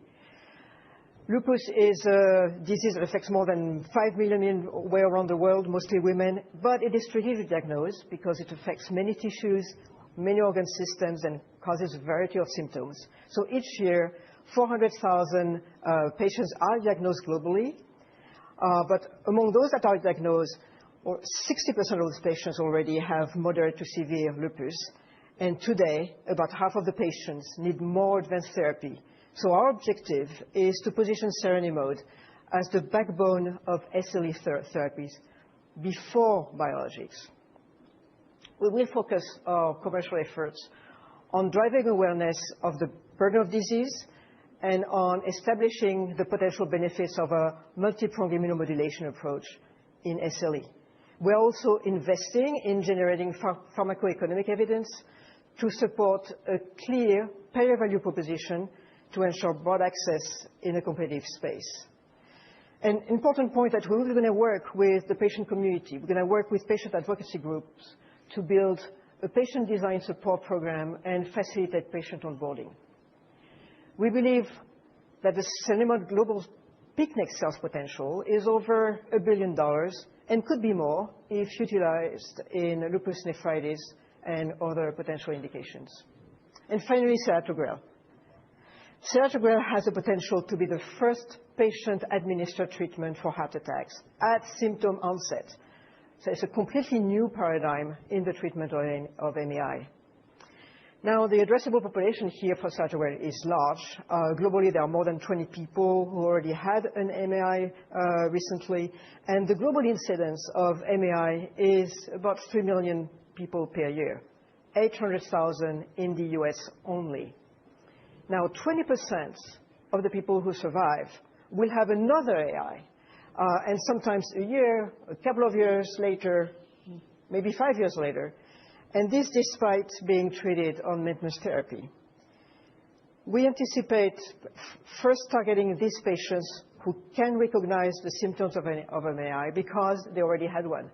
Lupus is a disease that affects more than 5 million way around the world, mostly women, but it is tricky to diagnose because it affects many tissues, many organ systems, and causes a variety of symptoms. So each year, 400,000 patients are diagnosed globally, but among those that are diagnosed, 60% of those patients already have moderate to severe lupus, and today, about half of the patients need more advanced therapy. So our objective is to position cenerimod as the backbone of SLE therapies before biologics. We will focus our commercial efforts on driving awareness of the burden of disease and on establishing the potential benefits of a multi-pronged immunomodulation approach in SLE. We're also investing in generating pharmacoeconomic evidence to support a clear payer value proposition to ensure broad access in a competitive space. An important point that we're going to work with the patient community. We're going to work with patient advocacy groups to build a patient design support program and facilitate patient onboarding. We believe that the cenerimod global peak net sales potential is over $1 billion and could be more if utilized in lupus nephritis and other potential indications. And finally, selatogrel. Selatogrel has the potential to be the first patient-administered treatment for heart attacks at symptom onset. So it's a completely new paradigm in the treatment of MAI. Now, the addressable population here for selatogrel is large. Globally, there are more than 20 people who already had an MAI recently, and the global incidence of MAI is about 3 million people per year, 800,000 in the US only. Now, 20% of the people who survive will have another AI, and sometimes a year, a couple of years later, maybe 5 years later, and this despite being treated on maintenance therapy. We anticipate first targeting these patients who can recognize the symptoms of MAI because they already had one.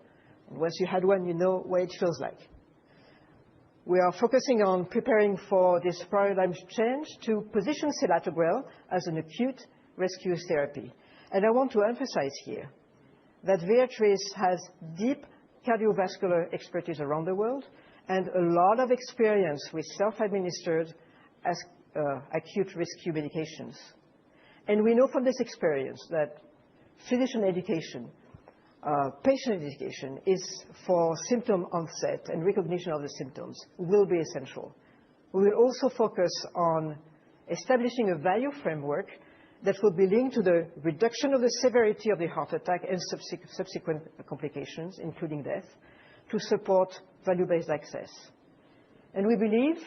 And once you had one, you know what it feels like. We are focusing on preparing for this paradigm change to position selatogrel as an acute rescue therapy. And I want to emphasize here that Viatris has deep cardiovascular expertise around the world and a lot of experience with self-administered acute rescue medications. And we know from this experience that physician education, patient education is for symptom onset and recognition of the symptoms will be essential. We will also focus on establishing a value framework that will be linked to the reduction of the severity of the heart attack and subsequent complications, including death, to support value-based access. And we believe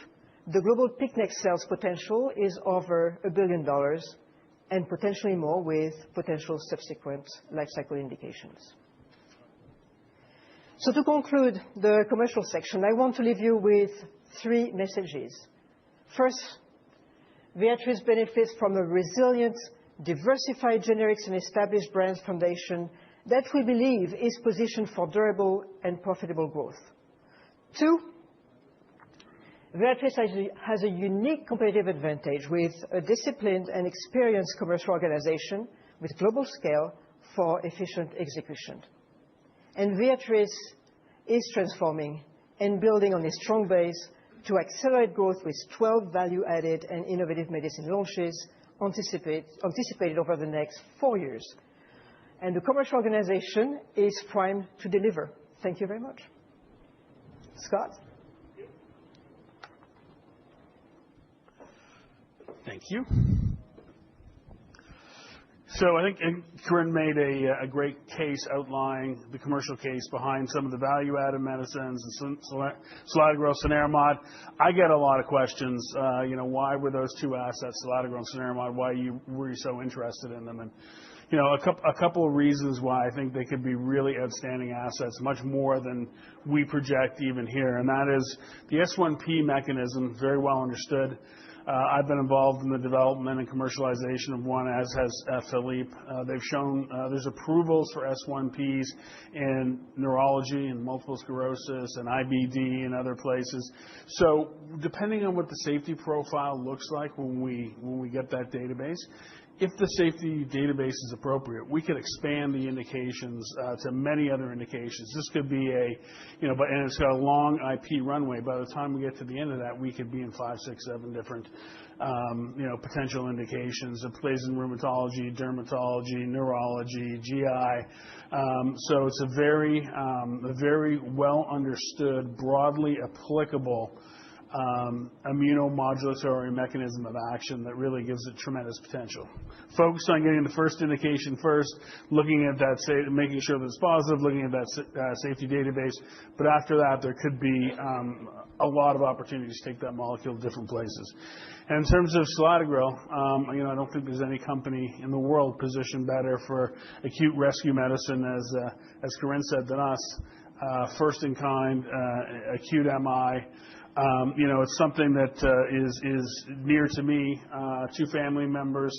the global peak net sales potential is over $1 billion and potentially more with potential subsequent life cycle indications. So to conclude the commercial section, I want to leave you with 3 messages. First, Viatris benefits from a resilient, diversified generics and established brands foundation that we believe is positioned for durable and profitable growth. 2, Viatris has a unique competitive advantage with a disciplined and experienced commercial organization with global scale for efficient execution. And Viatris is transforming and building on a strong base to accelerate growth with 12 value-added and innovative medicine launches anticipated over the next 4 years. And the commercial organization is primed to deliver. Thank you very much. Scott? Thank you. So I think Corinne made a great case outlining the commercial case behind some of the value-added medicines and selatogrel, cenerimod. I get a lot of questions. Why were those 2 assets, selatogrel and cenerimod? Why were you so interested in them? And a couple of reasons why I think they could be really outstanding assets, much more than we project even here. And that is the S1P mechanism, very well understood. I've been involved in the development and commercialization of one, as has Philippe. They've shown there's approvals for S1Ps in neurology and multiple sclerosis and IBD and other places. So depending on what the safety profile looks like when we get that database, if the safety database is appropriate, we could expand the indications to many other indications. This could be and it's got a long IP runway. By the time we get to the end of that, we could be in 5, 6, 7 different, potential indications. It plays in rheumatology, dermatology, neurology, GI. So it's a very well understood, broadly applicable immunomodulatory mechanism of action that really gives it tremendous potential. Focused on getting the first indication first, looking at that, making sure that it's positive, looking at that safety database. But after that, there could be a lot of opportunities to take that molecule to different places. And in terms of selatogrel, I don't think there's any company in the world positioned better for acute rescue medicine, as Corinne said, than us. First in kind, acute MI. It's something that is near to me. 2 family members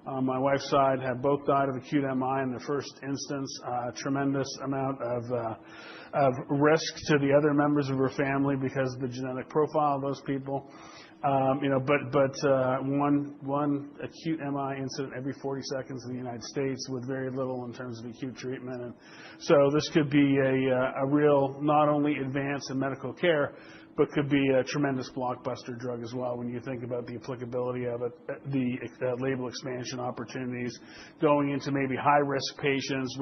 on my wife's side have both died of acute MI in the first instance. Tremendous amount of risk to the other members of her family because of the genetic profile of those people. But one acute MI incident every 40 seconds in the United States with very little in terms of acute treatment. And so this could be a real, not only advance in medical care, but could be a tremendous blockbuster drug as well when you think about the applicability of it, the label expansion opportunities going into maybe high-risk patients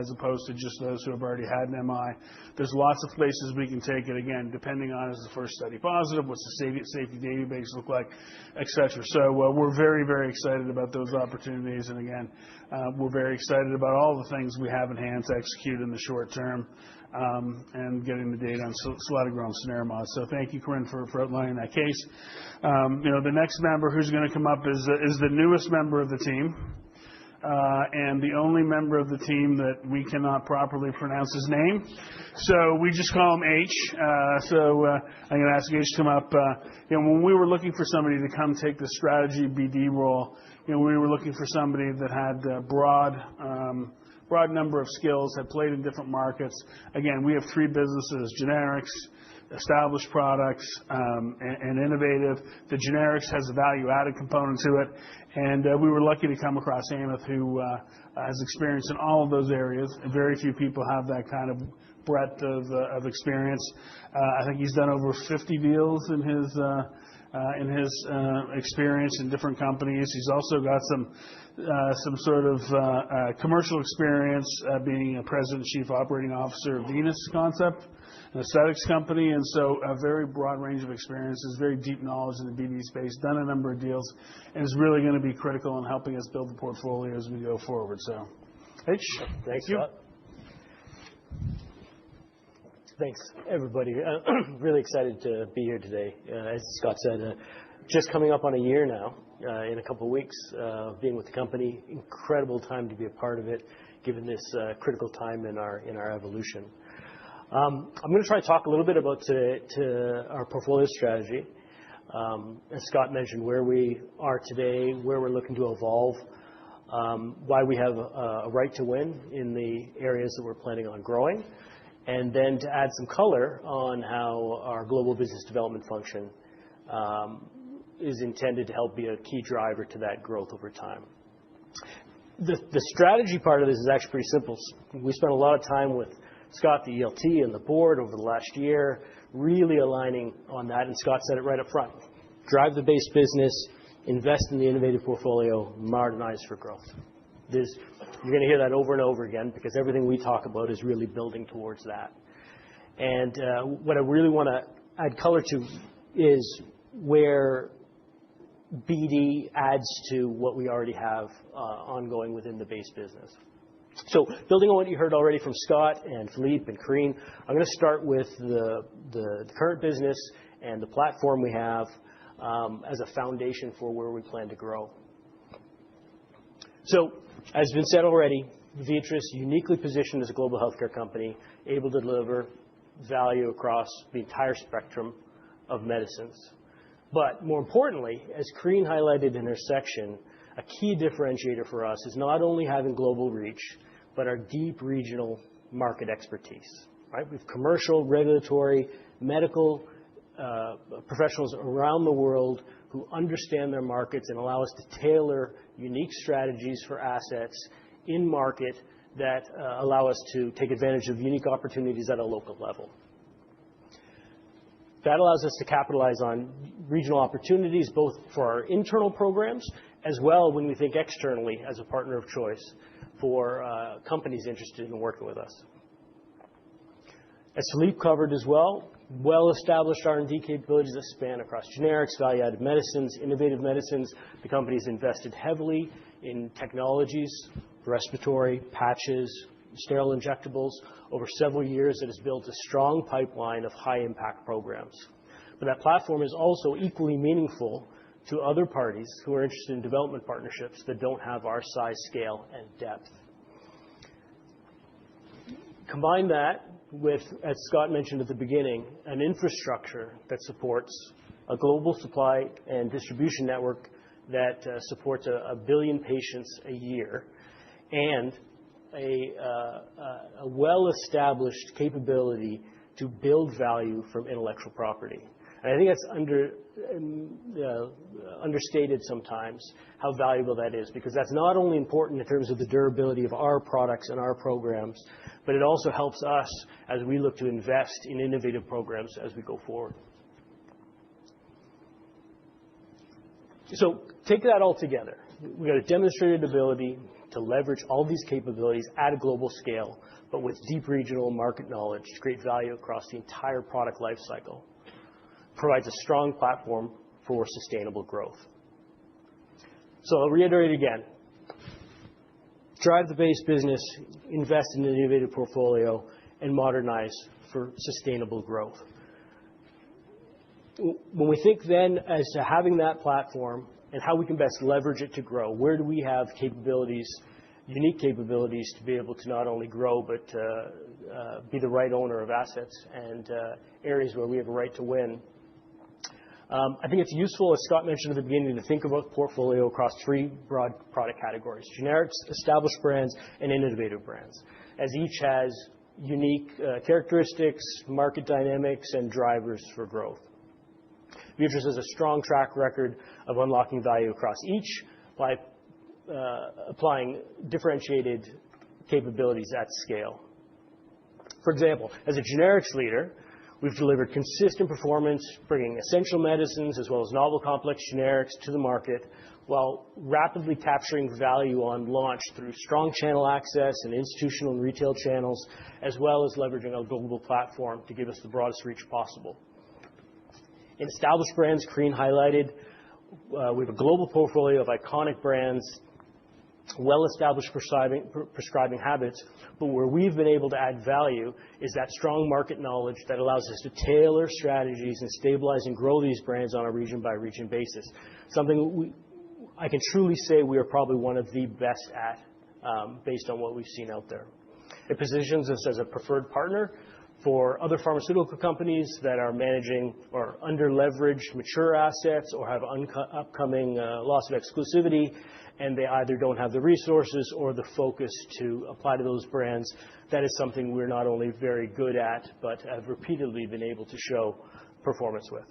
as opposed to just those who have already had an MI. There's lots of places we can take it, again, depending on is the first study positive, what's the safety database look like, et cetera. So we're very, very excited about those opportunities. And again, we're very excited about all the things we have in hand to execute in the short term. And getting the data on selatogrel and cenerimod. So thank you, Corinne, for outlining that case. The next member who's going to come up is the newest member of the team, and the only member of the team that we cannot properly pronounce his name. So we just call him H. I'm going to ask H to come up. When we were looking for somebody to come take the strategy BD role, we were looking for somebody that had broad number of skills, had played in different markets. Again, we have 3 businesses: generics, established products, and innovative. The generics has a value-added component to it. And we were lucky to come across Amos, who has experience in all of those areas. And very few people have that kind of breadth of experience. I think he's done over 50 deals in his experience in different companies. He's also got some sort of commercial experience, being a president and chief operating officer of Venus Concept, an aesthetics company, and so a very broad range of experiences, very deep knowledge in the BD space, done a number of deals, and is really going to be critical in helping us build the portfolio as we go forward. So, H, thanks, Scott. Thanks, everybody. Really excited to be here today. As Scott said, just coming up on a year now, in a couple of weeks, being with the company. Incredible time to be a part of it, given this critical time in our evolution. I'm going to try to talk a little bit about our portfolio strategy. As Scott mentioned, where we are today, where we're looking to evolve, why we have a right to win in the areas that we're planning on growing, and then to add some color on how our global business development function is intended to help be a key driver to that growth over time. The strategy part of this is actually pretty simple. We spent a lot of time with Scott, the ELT, and the board over the last year, really aligning on that, and Scott said it right up front. Drive the base business, invest in the innovative portfolio, modernize for growth. You're going to hear that over and over again because everything we talk about is really building towards that. And what I really want to add color to is where BD adds to what we already have ongoing within the base business. So building on what you heard already from Scott and Philippe and Karine, I'm going to start with the current business and the platform we have as a foundation for where we plan to grow. So, as has been said already, Viatris uniquely positioned as a global healthcare company, able to deliver value across the entire spectrum of medicines. But more importantly, as Karine highlighted in her section, a key differentiator for us is not only having global reach, but our deep regional market expertise. Right? We have commercial, regulatory, medical professionals around the world who understand their markets and allow us to tailor unique strategies for assets in market that allow us to take advantage of unique opportunities at a local level. That allows us to capitalize on regional opportunities, both for our internal programs, as well when we think externally as a partner of choice for companies interested in working with us. As Philippe covered as well-established R&D capabilities that span across generics, value-added medicines, innovative medicines. The company's invested heavily in technologies, respiratory, patches, sterile injectables over several years that has built a strong pipeline of high-impact programs. But that platform is also equally meaningful to other parties who are interested in development partnerships that don't have our size, scale, and depth. Combine that with, as Scott mentioned at the beginning, an infrastructure that supports a global supply and distribution network that supports a billion patients a year, and a well-established capability to build value from intellectual property. And I think that's understated sometimes how valuable that is, because that's not only important in terms of the durability of our products and our programs, but it also helps us as we look to invest in innovative programs as we go forward. So take that all together. We've got a demonstrated ability to leverage all these capabilities at a global scale, but with deep regional market knowledge to create value across the entire product life cycle. Provides a strong platform for sustainable growth. So I'll reiterate again. Drive the base business, invest in an innovative portfolio, and modernize for sustainable growth. When we think then as to having that platform and how we can best leverage it to grow, where do we have capabilities, unique capabilities to be able to not only grow, but be the right owner of assets and areas where we have a right to win. I think it's useful, as Scott mentioned at the beginning, to think about portfolio across three broad product categories: generics, established brands, and innovative brands, as each has unique characteristics, market dynamics, and drivers for growth. Viatris has a strong track record of unlocking value across each by applying differentiated capabilities at scale. For example, as a generics leader, we've delivered consistent performance, bringing essential medicines as well as novel complex generics to the market while rapidly capturing value on launch through strong channel access and institutional and retail channels, as well as leveraging our global platform to give us the broadest reach possible. In established brands, Corinne highlighted, we have a global portfolio of iconic brands, well-established prescribing habits, but where we've been able to add value is that strong market knowledge that allows us to tailor strategies and stabilize and grow these brands on a region-by-region basis, something I can truly say we are probably one of the best at based on what we've seen out there. It positions us as a preferred partner for other pharmaceutical companies that are managing or under-leveraged mature assets or have upcoming loss of exclusivity, and they either don't have the resources or the focus to apply to those brands. That is something we're not only very good at, but have repeatedly been able to show performance with.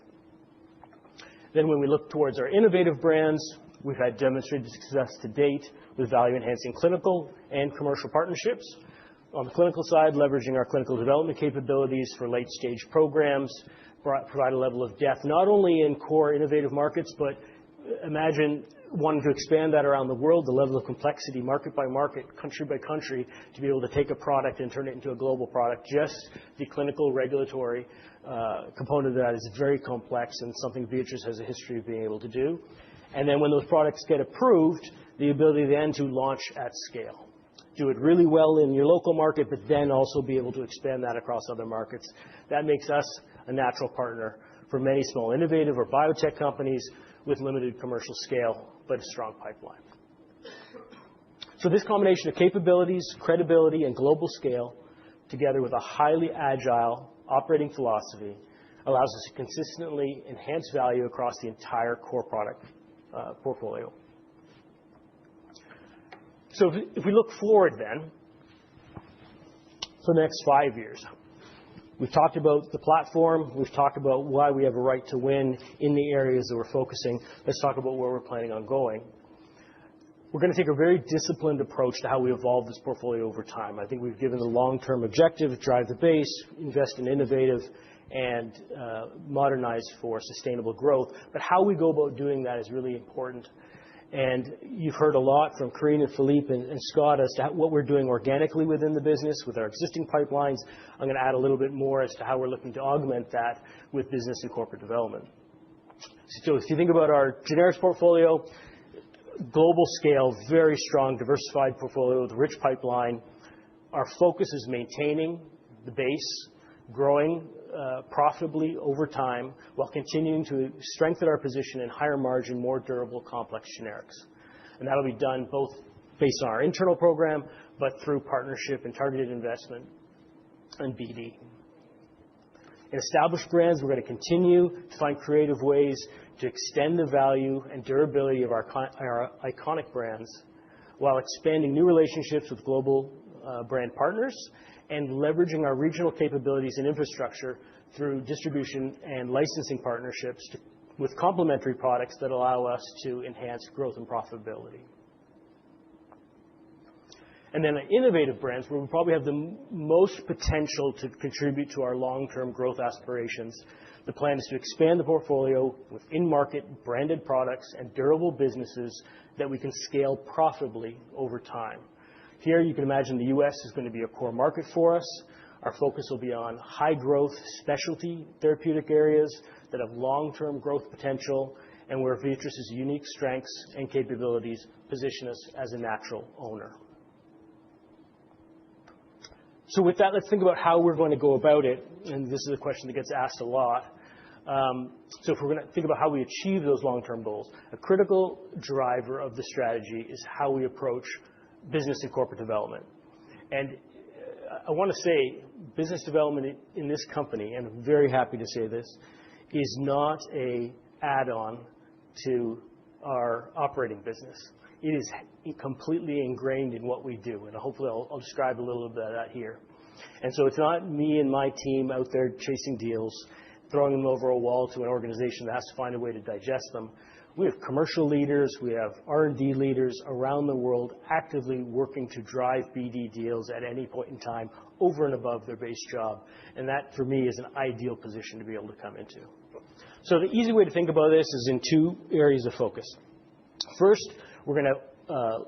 Then when we look towards our innovative brands, we've had demonstrated success to date with value-enhancing clinical and commercial partnerships. On the clinical side, leveraging our clinical development capabilities for late-stage programs, provide a level of depth not only in core innovative markets, but imagine wanting to expand that around the world, the level of complexity, market by market, country by country, to be able to take a product and turn it into a global product. Just the clinical regulatory component of that is very complex and something Viatris has a history of being able to do. And then when those products get approved, the ability then to launch at scale. Do it really well in your local market, but then also be able to expand that across other markets. That makes us a natural partner for many small innovative or biotech companies with limited commercial scale, but a strong pipeline. So this combination of capabilities, credibility, and global scale, together with a highly agile operating philosophy, allows us to consistently enhance value across the entire core product portfolio. So if we look forward then, for the next 5 years, we've talked about the platform, we've talked about why we have a right to win in the areas that we're focusing. Let's talk about where we're planning on going. We're going to take a very disciplined approach to how we evolve this portfolio over time. I think we've given the long-term objective, drive the base, invest in innovative, and modernize for sustainable growth. But how we go about doing that is really important. And you've heard a lot from Corinne and Philippe and Scott as to what we're doing organically within the business with our existing pipelines. I'm going to add a little bit more as to how we're looking to augment that with business and corporate development. So if you think about our generics portfolio, global scale, very strong, diversified portfolio with a rich pipeline. Our focus is maintaining the base, growing profitably over time while continuing to strengthen our position in higher margin, more durable, complex generics. And that'll be done both based on our internal program, but through partnership and targeted investment and BD. In established brands, we're going to continue to find creative ways to extend the value and durability of our iconic brands while expanding new relationships with global brand partners and leveraging our regional capabilities and infrastructure through distribution and licensing partnerships with complementary products that allow us to enhance growth and profitability. And then innovative brands, where we probably have the most potential to contribute to our long-term growth aspirations. The plan is to expand the portfolio with in-market branded products and durable businesses that we can scale profitably over time. Here, you can imagine the U.S. is going to be a core market for us. Our focus will be on high-growth specialty therapeutic areas that have long-term growth potential and where Viatris' unique strengths and capabilities position us as a natural owner. So with that, let's think about how we're going to go about it. And this is a question that gets asked a lot. So if we're going to think about how we achieve those long-term goals, a critical driver of the strategy is how we approach business and corporate development. And I want to say business development in this company, and I'm very happy to say this, is not an add-on to our operating business. It is completely ingrained in what we do, and hopefully I'll describe a little bit of that here. And so it's not me and my team out there chasing deals, throwing them over a wall to an organization that has to find a way to digest them. We have commercial leaders, we have R&D leaders around the world actively working to drive BD deals at any point in time over and above their base job. And that, for me, is an ideal position to be able to come into. So the easy way to think about this is in two areas of focus. First, we're going to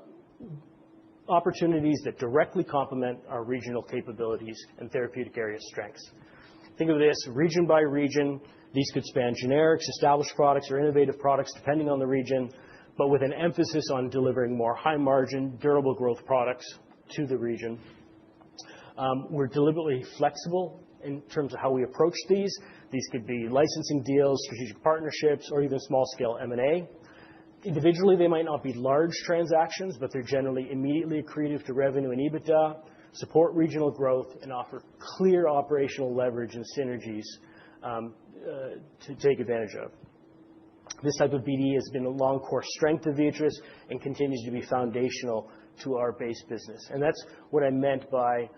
opportunities that directly complement our regional capabilities and therapeutic area strengths. Think of this region by region. These could span generics, established products, or innovative products, depending on the region, but with an emphasis on delivering more high-margin, durable growth products to the region. We're deliberately flexible in terms of how we approach these. These could be licensing deals, strategic partnerships, or even small-scale M&A. Individually, they might not be large transactions, but they're generally immediately accretive to revenue and EBITDA, support regional growth, and offer clear operational leverage and synergies to take advantage of. This type of BD has been a long core strength of Viatris and continues to be foundational to our base business. And that's what I meant by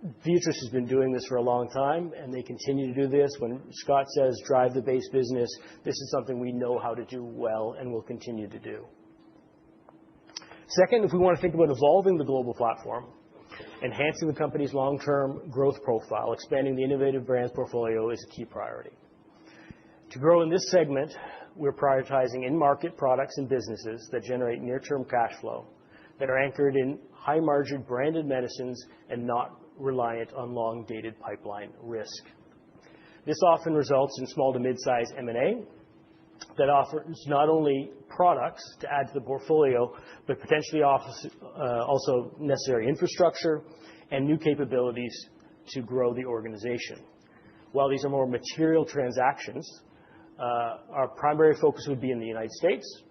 Viatris has been doing this for a long time, and they continue to do this. When Scott says drive the base business, this is something we know how to do well and will continue to do. Second, if we want to think about evolving the global platform, enhancing the company's long-term growth profile, expanding the innovative brands portfolio is a key priority. To grow in this segment, we're prioritizing in-market products and businesses that generate near-term cash flow, that are anchored in high-margin branded medicines and not reliant on long-dated pipeline risk. This often results in small to mid-size M&A that offers not only products to add to the portfolio, but potentially also necessary infrastructure and new capabilities to grow the organization. While these are more material transactions, our primary focus would be in the United States,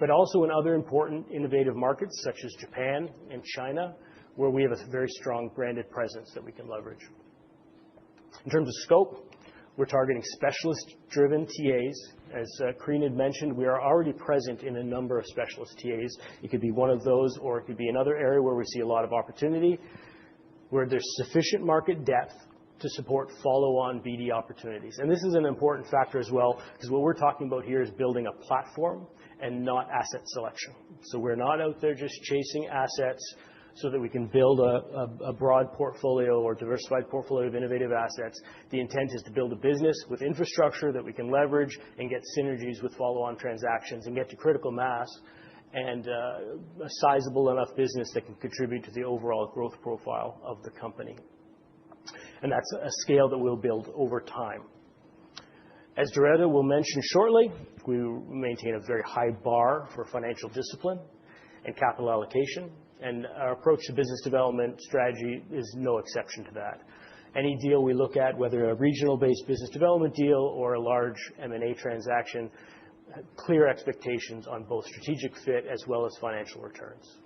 but also in other important innovative markets such as Japan and China, where we have a very strong branded presence that we can leverage. In terms of scope, we're targeting specialist-driven TAs. As Karine had mentioned, we are already present in a number of specialist TAs. It could be one of those, or it could be another area where we see a lot of opportunity, where there's sufficient market depth to support follow-on BD opportunities. And this is an important factor as well, because what we're talking about here is building a platform and not asset selection. So we're not out there just chasing assets so that we can build a broad portfolio or diversified portfolio of innovative assets. The intent is to build a business with infrastructure that we can leverage and get synergies with follow-on transactions and get to critical mass and a sizable enough business that can contribute to the overall growth profile of the company. And that's a scale that we'll build over time. As Doretta will mention shortly, we maintain a very high bar for financial discipline and capital allocation, and our approach to business development strategy is no exception to that. Any deal we look at, whether a regional-based business development deal or a large M&A transaction, clear expectations on both strategic fit as well as financial returns.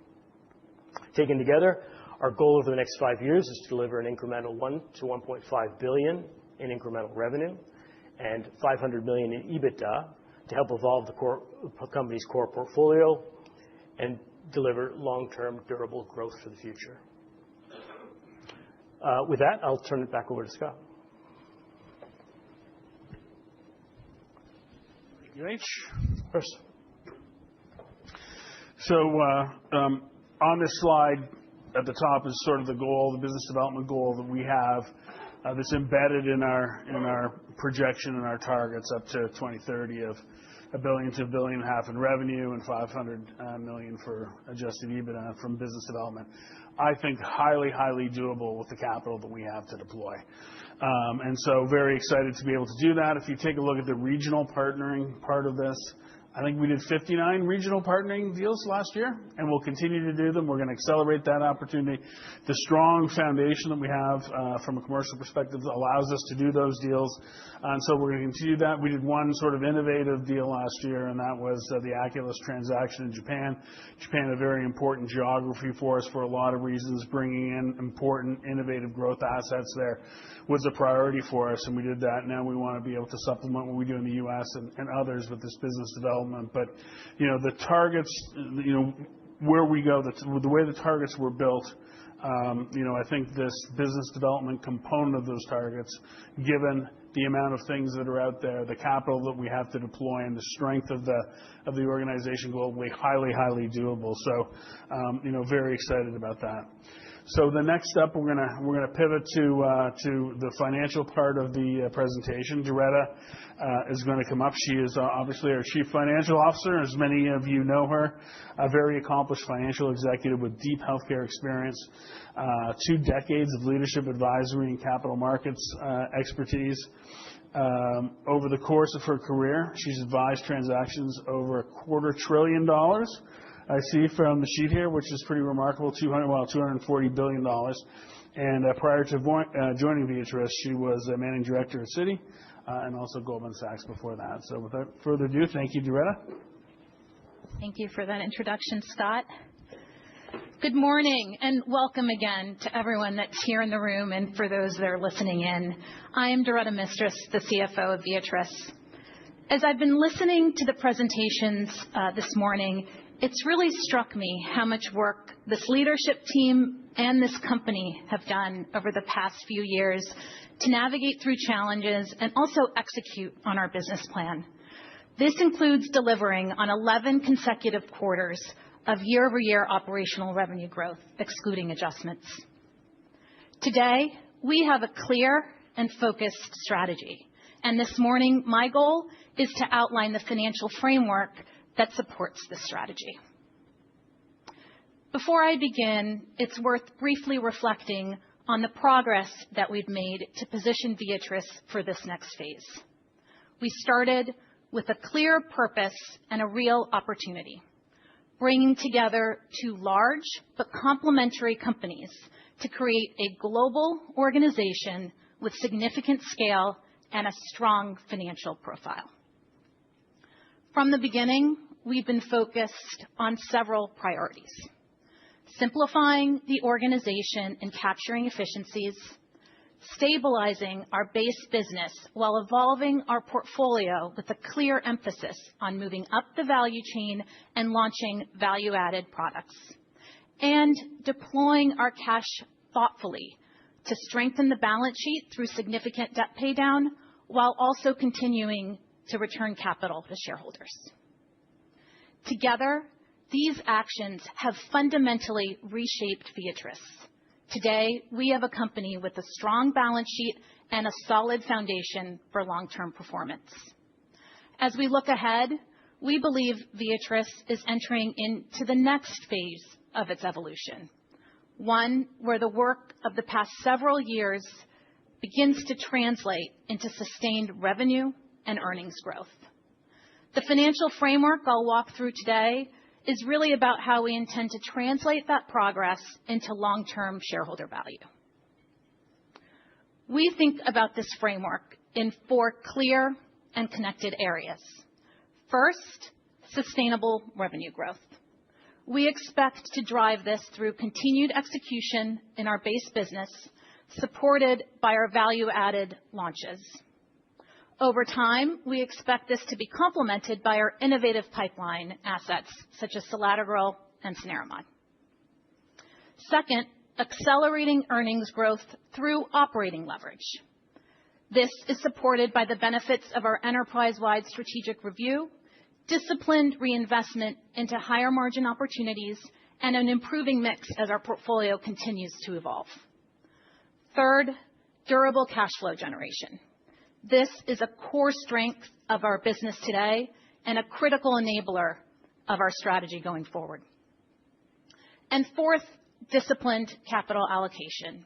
Taken together, our goal over the next 5 years is to deliver an incremental $1 to $1.5 billion in incremental revenue and $500 million in EBITDA to help evolve the company's core portfolio and deliver long-term durable growth for the future. With that, I'll turn it back over to Scott. Thank you, H. Of course. So on this slide at the top is sort of the goal, the business development goal that we have that's embedded in our projection and our targets up to 2030 of $1 billion to $1.5 billion in revenue and $500 million for adjusted EBITDA from business development. I think highly, highly doable with the capital that we have to deploy. And so very excited to be able to do that. If you take a look at the regional partnering part of this, I think we did 59 regional partnering deals last year, and we'll continue to do them. We're going to accelerate that opportunity. The strong foundation that we have from a commercial perspective allows us to do those deals, and so we're going to continue that. We did one sort of innovative deal last year, and that was the Aculys transaction in Japan. Japan, a very important geography for us for a lot of reasons. Bringing in important innovative growth assets there was a priority for us, and we did that. Now we want to be able to supplement what we do in the U.S. and others with this business development development. But the targets, where we go, the way the targets were built, I think this business development component of those targets, given the amount of things that are out there, the capital that we have to deploy, and the strength of the organization globally, highly doable. So, very excited about that. So the next step, we're gonna pivot to the financial part of the presentation. Doretta is going to come up. She is obviously our Chief Financial Officer. As many of you know her, a very accomplished financial executive with deep healthcare experience, 2 decades of leadership advisory and capital markets expertise. Over the course of her career, she's advised transactions over $250 billion. I see from the sheet here, which is pretty remarkable, $240 billion. And prior to joining Viatris, she was a managing director at Citi and also Goldman Sachs before that. So without further ado, thank you, Doretta. Thank you for that introduction, Scott. Good morning and welcome again to everyone that's here in the room and for those that are listening in. I am Doretta Mistras, the CFO of Viatris. As I've been listening to the presentations this morning, it's really struck me how much work this leadership team and this company have done over the past few years to navigate through challenges and also execute on our business plan. This includes delivering on 11 consecutive quarters of year-over-year operational revenue growth, excluding adjustments. Today, we have a clear and focused strategy. And this morning, my goal is to outline the financial framework that supports this strategy. Before I begin, it's worth briefly reflecting on the progress that we've made to position Viatris for this next phase. We started with a clear purpose and a real opportunity, bringing together 2 large but complementary companies to create a global organization with significant scale and a strong financial profile. From the beginning, we've been focused on several priorities: simplifying the organization and capturing efficiencies, stabilizing our base business while evolving our portfolio with a clear emphasis on moving up the value chain and launching value-added products, and deploying our cash thoughtfully to strengthen the balance sheet through significant debt paydown while also continuing to return capital to shareholders. Together, these actions have fundamentally reshaped Viatris. Today, we have a company with a strong balance sheet and a solid foundation for long-term performance. As we look ahead, we believe Viatris is entering into the next phase of its evolution, one where the work of the past several years begins to translate into sustained revenue and earnings growth. The financial framework I'll walk through today is really about how we intend to translate that progress into long-term shareholder value. We think about this framework in 4 clear and connected areas. First, sustainable revenue growth. We expect to drive this through continued execution in our base business, supported by our value-added launches. Over time, we expect this to be complemented by our innovative pipeline assets, such as selatogrel and cenerimod. Second, accelerating earnings growth through operating leverage. This is supported by the benefits of our enterprise-wide strategic review, disciplined reinvestment into higher margin opportunities, and an improving mix as our portfolio continues to evolve. Third, durable cash flow generation. This is a core strength of our business today and a critical enabler of our strategy going forward. And fourth, disciplined capital allocation.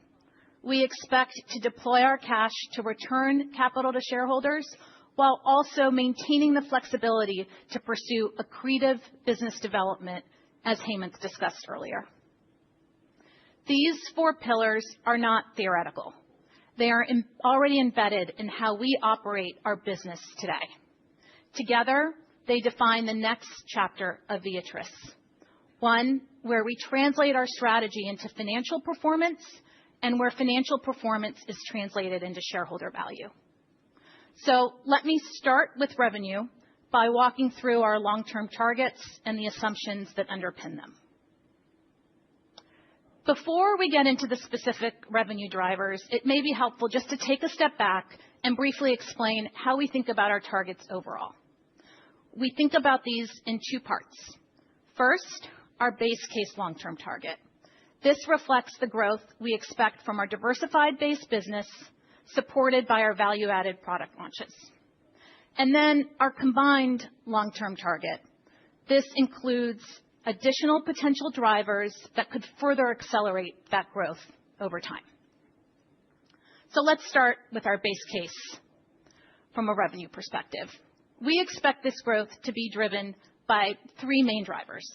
We expect to deploy our cash to return capital to shareholders while also maintaining the flexibility to pursue accretive business development, as Hemant discussed earlier. These 4 pillars are not theoretical. They are already embedded in how we operate our business today. Together, they define the next chapter of Viatris, one where we translate our strategy into financial performance and where financial performance is translated into shareholder value. So let me start with revenue by walking through our long-term targets and the assumptions that underpin them. Before we get into the specific revenue drivers, it may be helpful just to take a step back and briefly explain how we think about our targets overall. We think about these in two parts. First, our base case long-term target. This reflects the growth we expect from our diversified base business, supported by our value-added product launches. And then our combined long-term target. This includes additional potential drivers that could further accelerate that growth over time. So let's start with our base case from a revenue perspective. We expect this growth to be driven by three main drivers.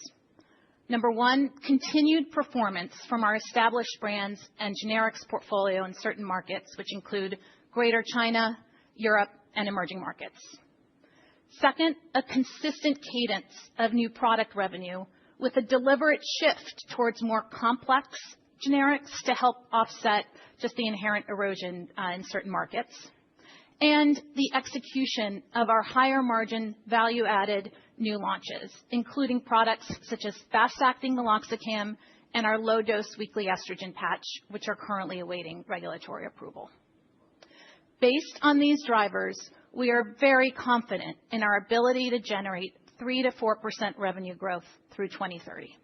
Number one, continued performance from our established brands and generics portfolio in certain markets, which include Greater China, Europe, and emerging markets. Second, a consistent cadence of new product revenue with a deliberate shift towards more complex generics to help offset just the inherent erosion in certain markets. And the execution of our higher margin value-added new launches, including products such as fast-acting meloxicam and our low-dose weekly estrogen patch, which are currently awaiting regulatory approval. Based on these drivers, we are very confident in our ability to generate 3 to 4% revenue growth through 2030.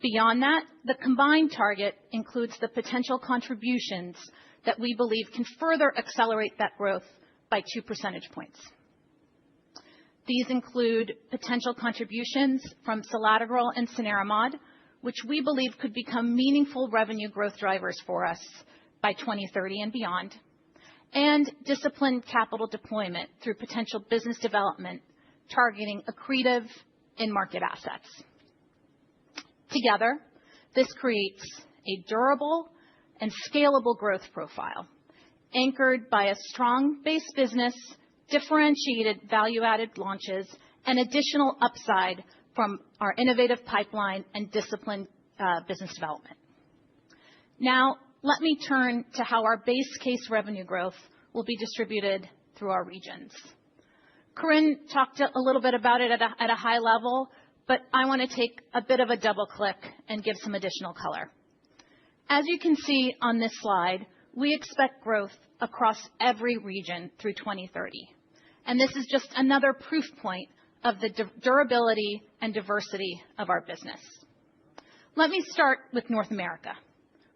Beyond that, the combined target includes the potential contributions that we believe can further accelerate that growth by 2 percentage points. These include potential contributions from selatogrel and cenerimod, which we believe could become meaningful revenue growth drivers for us by 2030 and beyond, and disciplined capital deployment through potential business development targeting accretive in-market assets. Together, this creates a durable and scalable growth profile anchored by a strong base business, differentiated value-added launches, and additional upside from our innovative pipeline and disciplined business development. Now, let me turn to how our base case revenue growth will be distributed through our regions. Corinne talked a little bit about it at a high level, but I want to take a bit of a double click and give some additional color. As you can see on this slide, we expect growth across every region through 2030. And this is just another proof point of the durability and diversity of our business. Let me start with North America.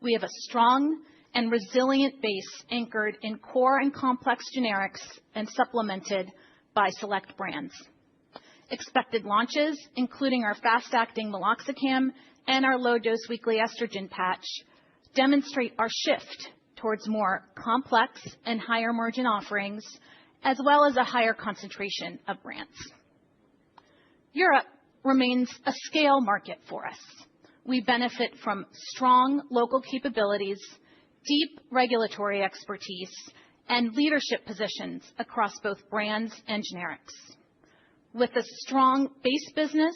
We have a strong and resilient base anchored in core and complex generics and supplemented by select brands. Expected launches, including our fast-acting meloxicam and our low-dose weekly estrogen patch, demonstrate our shift towards more complex and higher margin offerings, as well as a higher concentration of brands. Europe remains a scale market for us. We benefit from strong local capabilities, deep regulatory expertise, and leadership positions across both brands and generics. With a strong base business,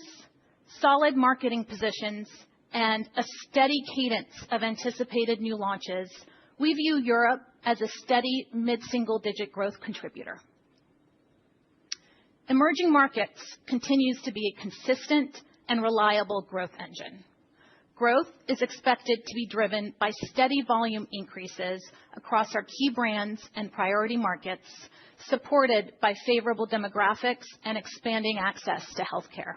solid marketing positions, and a steady cadence of anticipated new launches, we view Europe as a steady mid-single-digit growth contributor. Emerging markets continues to be a consistent and reliable growth engine. Growth is expected to be driven by steady volume increases across our key brands and priority markets, supported by favorable demographics and expanding access to healthcare.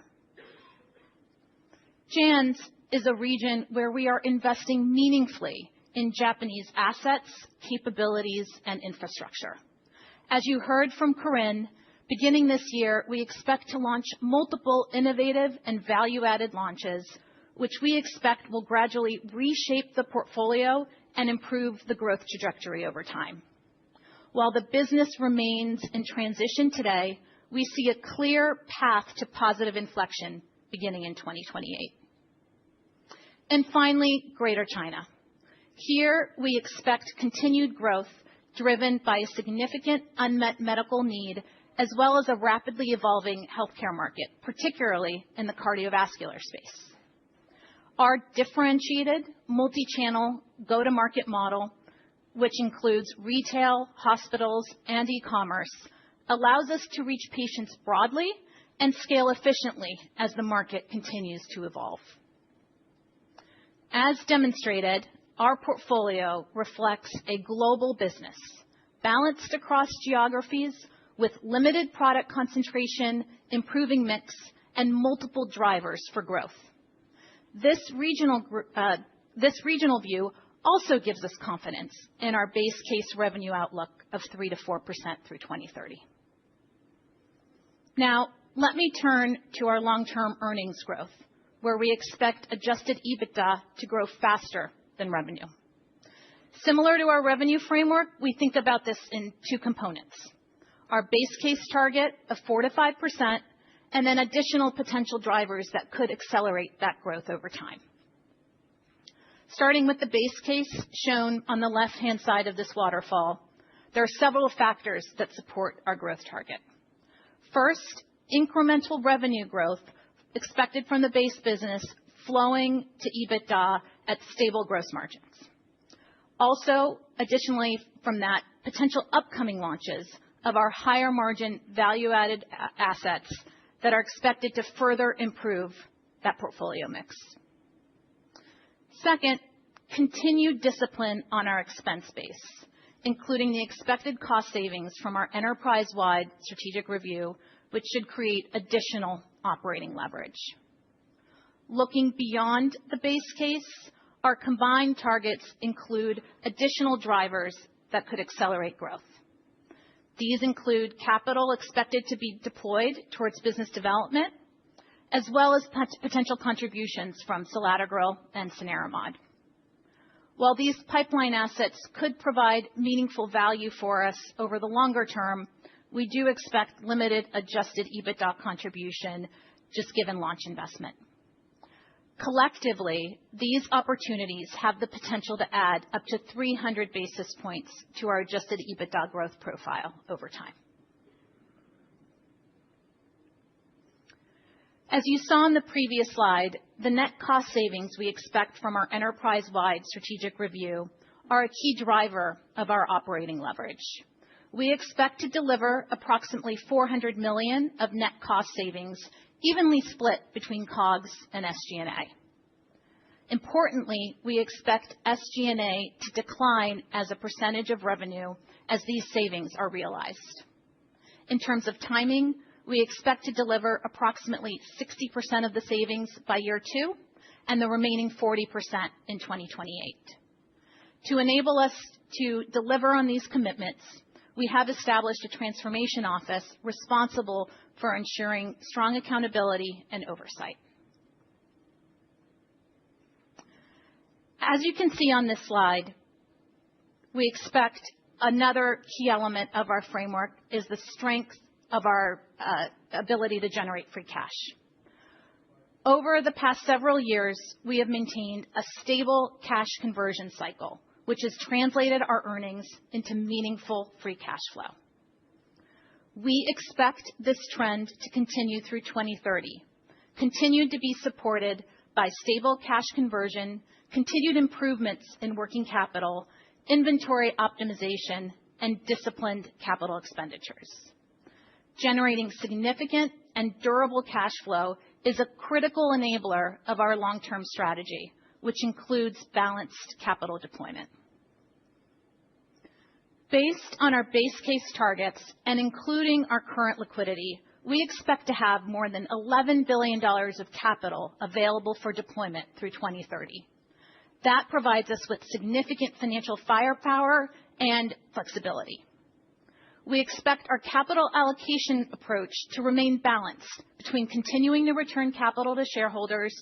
JANZ is a region where we are investing meaningfully in Japanese assets, capabilities, and infrastructure. As you heard from Corinne, beginning this year, we expect to launch multiple innovative and value-added launches, which we expect will gradually reshape the portfolio and improve the growth trajectory over time. While the business remains in transition today, we see a clear path to positive inflection beginning in 2028. And finally, Greater China. Here, we expect continued growth driven by a significant unmet medical need, as well as a rapidly evolving healthcare market, particularly in the cardiovascular space. Our differentiated multi-channel go-to-market model, which includes retail, hospitals, and e-commerce, allows us to reach patients broadly and scale efficiently as the market continues to evolve. As demonstrated, our portfolio reflects a global business balanced across geographies with limited product concentration, improving mix, and multiple drivers for growth. This regional view also gives us confidence in our base case revenue outlook of 3% to 4% through 2030. Now, let me turn to our long-term earnings growth, where we expect adjusted EBITDA to grow faster than revenue. Similar to our revenue framework, we think about this in two components: our base case target of 4% to 5%, and then additional potential drivers that could accelerate that growth over time. Starting with the base case shown on the left-hand side of this waterfall, there are several factors that support our growth target. First, incremental revenue growth expected from the base business flowing to EBITDA at stable gross margins. Also, additionally from that, potential upcoming launches of our higher margin value-added assets that are expected to further improve that portfolio mix. Second, continued discipline on our expense base, including the expected cost savings from our enterprise-wide strategic review, which should create additional operating leverage. Looking beyond the base case, our combined targets include additional drivers that could accelerate growth. These include capital expected to be deployed towards business development, as well as potential contributions from selatogrel and cenerimod. While these pipeline assets could provide meaningful value for us over the longer term, we do expect limited adjusted EBITDA contribution just given launch investment. Collectively, these opportunities have the potential to add up to 300 basis points to our adjusted EBITDA growth profile over time. As you saw in the previous slide, the net cost savings we expect from our enterprise-wide strategic review are a key driver of our operating leverage. We expect to deliver approximately $400 million of net cost savings, evenly split between COGS and SG&A. Importantly, we expect SG&A to decline as a percentage of revenue as these savings are realized. In terms of timing, we expect to deliver approximately 60% of the savings by year 2 and the remaining 40% in 2028. To enable us to deliver on these commitments, we have established a transformation office responsible for ensuring strong accountability and oversight. As you can see on this slide, we expect another key element of our framework is the strength of our ability to generate free cash. Over the past several years, we have maintained a stable cash conversion cycle, which has translated our earnings into meaningful free cash flow. We expect this trend to continue through 2030, continued to be supported by stable cash conversion, continued improvements in working capital, inventory optimization, and disciplined capital expenditures. Generating significant and durable cash flow is a critical enabler of our long-term strategy, which includes balanced capital deployment. Based on our base case targets and including our current liquidity, we expect to have more than $11 billion of capital available for deployment through 2030. That provides us with significant financial firepower and flexibility. We expect our capital allocation approach to remain balanced between continuing to return capital to shareholders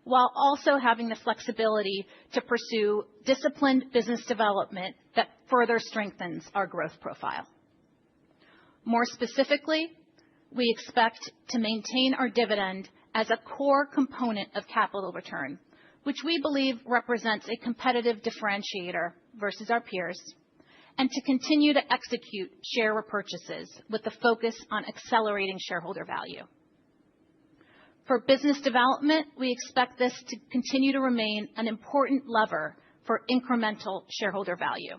while also having the flexibility to pursue disciplined business development that further strengthens our growth profile. More specifically, we expect to maintain our dividend as a core component of capital return, which we believe represents a competitive differentiator versus our peers, and to continue to execute share repurchases with the focus on accelerating shareholder value. For business development, we expect this to continue to remain an important lever for incremental shareholder value.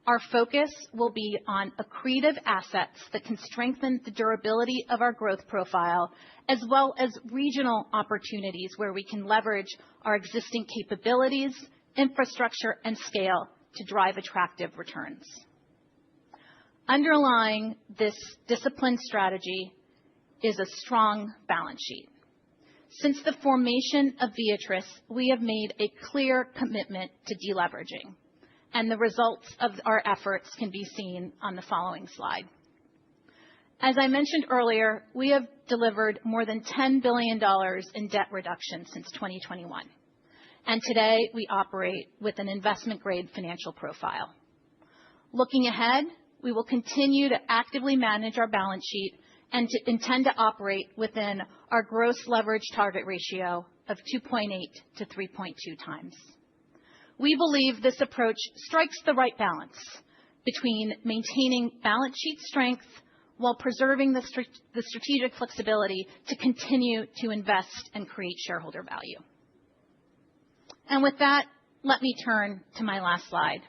Our focus will be on accretive assets that can strengthen the durability of our growth profile, as well as regional opportunities where we can leverage our existing capabilities, infrastructure, and scale to drive attractive returns. Underlying this disciplined strategy is a strong balance sheet. Since the formation of Viatris, we have made a clear commitment to deleveraging, and the results of our efforts can be seen on the following slide. As I mentioned earlier, we have delivered more than $10 billion in debt reduction since 2021, and today we operate with an investment-grade financial profile. Looking ahead, we will continue to actively manage our balance sheet and intend to operate within our gross leverage target ratio of 2.8 to 3.2 times. We believe this approach strikes the right balance between maintaining balance sheet strength while preserving the strategic flexibility to continue to invest and create shareholder value. And with that, let me turn to my last slide.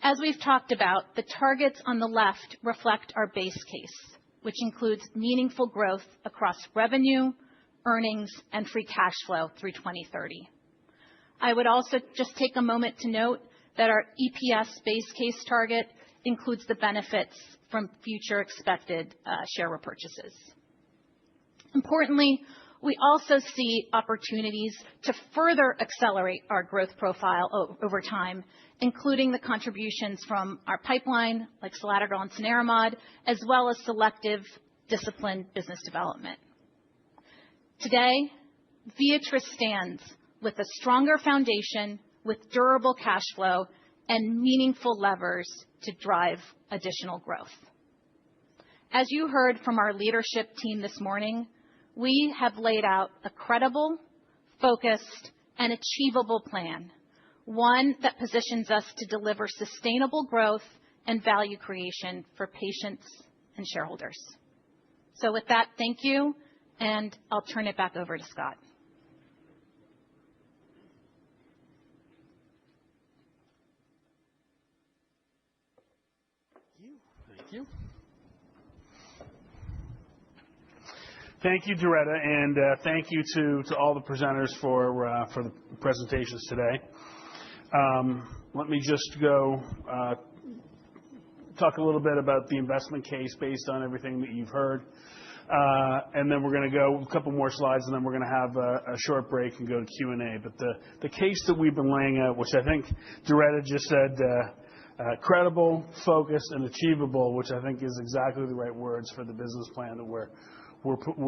As we've talked about, the targets on the left reflect our base case, which includes meaningful growth across revenue, earnings, and free cash flow through 2030. I would also just take a moment to note that our EPS base case target includes the benefits from future expected share repurchases. Importantly, we also see opportunities to further accelerate our growth profile over time, including the contributions from our pipeline, like selatogrel and cenerimod, as well as selective disciplined business development. Today, Viatris stands with a stronger foundation, with durable cash flow, and meaningful levers to drive additional growth. As you heard from our leadership team this morning, we have laid out a credible, focused, and achievable plan, one that positions us to deliver sustainable growth and value creation for patients and shareholders. So with that, thank you, and I'll turn it back over to Scott. Thank you. Thank you, Doretta, and thank you to all the presenters for the presentations today. Let me just go talk a little bit about the investment case based on everything that you've heard. And then we're going to go a couple more slides, and then we're going to have a short break and go to Q&A. But the case that we've been laying out, which I think Doretta just said, credible, focused, and achievable, which I think is exactly the right words for the business plan that we're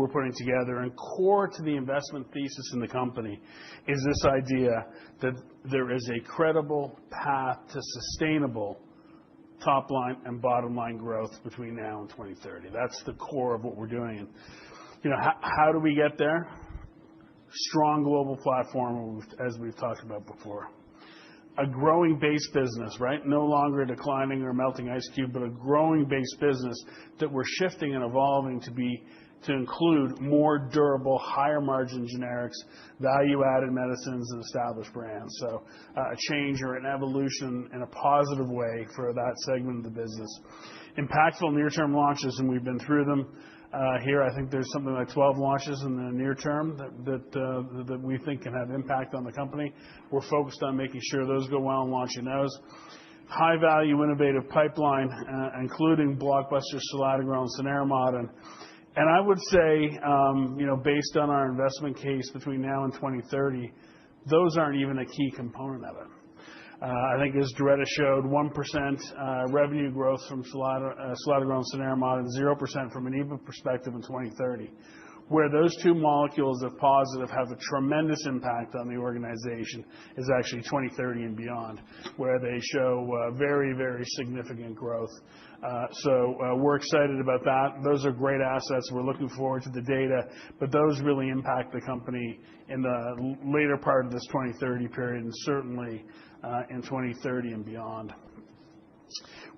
putting together. And core to the investment thesis in the company is this idea that there is a credible path to sustainable top line and bottom line growth between now and 2030. That's the core of what we're doing. And how do we get there? Strong global platform, as we've talked about before. A growing base business, right? No longer a declining or melting ice cube, but a growing base business that we're shifting and evolving to include more durable, higher margin generics, value-added medicines, and established brands. So a change or an evolution in a positive way for that segment of the business. Impactful near-term launches, and we've been through them here. I think there's something like 12 launches in the near term that we think can have impact on the company. We're focused on making sure those go well and launching those. High-value, innovative pipeline, including blockbuster selatogrel and cenerimod. And I would say, based on our investment case between now and 2030, those aren't even a key component of it. I think, as Doretta showed, 1% revenue growth from selatogrel and cenerimod and 0% from an EBIT perspective in 2030, where those two molecules, if positive, have a tremendous impact on the organization, is actually 2030 and beyond, where they show very, very significant growth. So we're excited about that. Those are great assets. We're looking forward to the data, but those really impact the company in the later part of this 2030 period, and certainly in 2030 and beyond.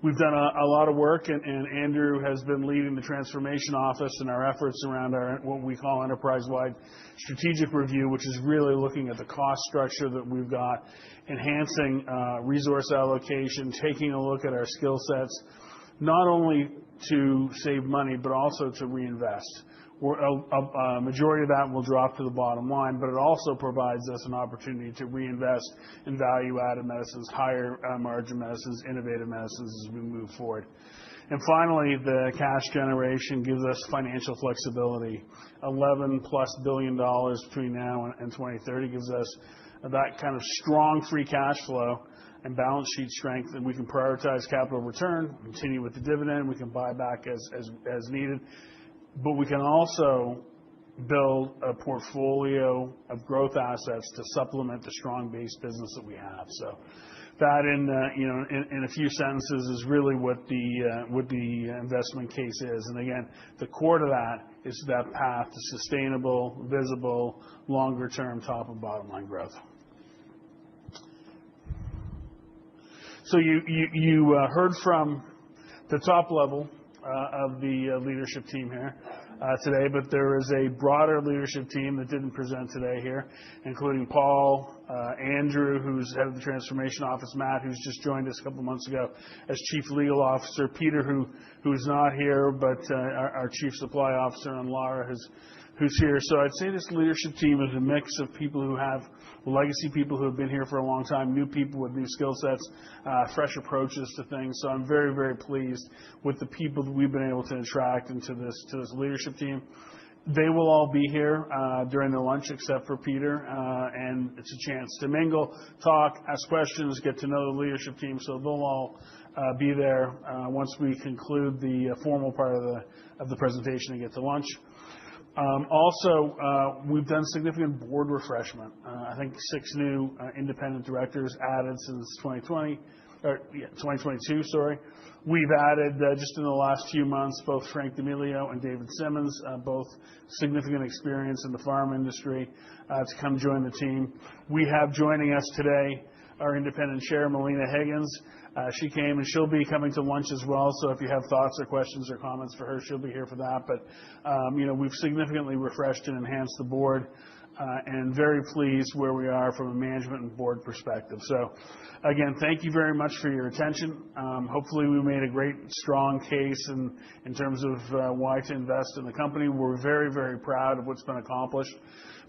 We've done a lot of work, and Andrew has been leading the transformation office and our efforts around what we call enterprise-wide strategic review, which is really looking at the cost structure that we've got, enhancing resource allocation, taking a look at our skill sets, not only to save money, but also to reinvest. A majority of that will drop to the bottom line, but it also provides us an opportunity to reinvest in value-added medicines, higher margin medicines, innovative medicines as we move forward. And finally, the cash generation gives us financial flexibility. $11+ billion between now and 2030 gives us that kind of strong free cash flow and balance sheet strength, and we can prioritize capital return, continue with the dividend, we can buy back as needed. But we can also build a portfolio of growth assets to supplement the strong base business that we have. So that, in a few sentences, is really what the investment case is. And again, the core to that is that path to sustainable, visible, longer-term top and bottom line growth. So you heard from the top level of the leadership team here today, but there is a broader leadership team that didn't present today here, including Paul, Andrew, who's head of the transformation office, Matt, who's just joined us a couple months ago as chief legal officer, Peter, who's not here, but our chief supply officer, and Laura, who's here. So I'd say this leadership team is a mix of people who have legacy, people who have been here for a long time, new people with new skill sets, fresh approaches to things. So I'm very, very pleased with the people that we've been able to attract into this leadership team. They will all be here during the lunch, except for Peter, and it's a chance to mingle, talk, ask questions, get to know the leadership team. So they'll all be there once we conclude the formal part of the presentation and get to lunch. Also, we've done significant board refreshment. I think 6 new independent directors added since 2022, sorry. We've added, just in the last few months, both Frank D'Amelio and David Simmons, both significant experience in the pharma industry, to come join the team. We have joining us today our independent chair, Melina Higgins. She came, and she'll be coming to lunch as well. So if you have thoughts or questions or comments for her, she'll be here for that. But we've significantly refreshed and enhanced the board, and very pleased where we are from a management and board perspective. So again, thank you very much for your attention. Hopefully we made a great, strong case in terms of why to invest in the company. We're very, very proud of what's been accomplished.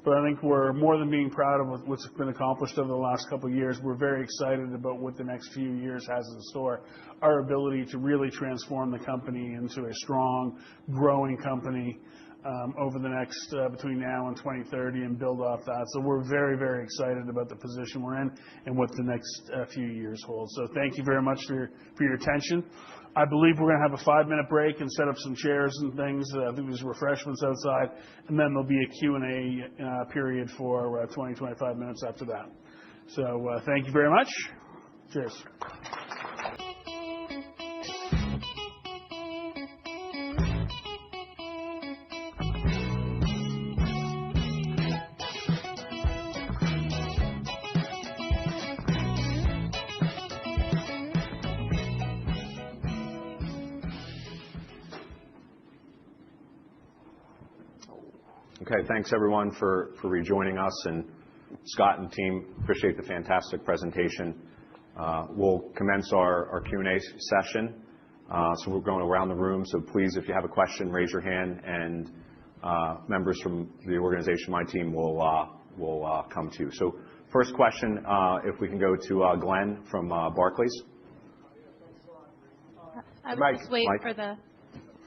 But I think we're more than being proud of what's been accomplished over the last couple of years. We're very excited about what the next few years has in store. Our ability to really transform the company into a strong, growing company over the next between now and 2030 and build off that. So we're very, very excited about the position we're in and what the next few years hold. So thank you very much for your attention. I believe we're going to have a 5-minute break and set up some chairs and things. I think there's refreshments outside, and then there'll be a Q&A period for 20-25 minutes after that. So thank you very much. Cheers. Okay, thanks everyone for rejoining us, and Scott and team, appreciate the fantastic presentation. We'll commence our Q&A session. So we're going around the room, so please, if you have a question, raise your hand, and members from the organization, my team, will come to you. So first question, if we can go to Glenn from Barclays. I will just wait for the...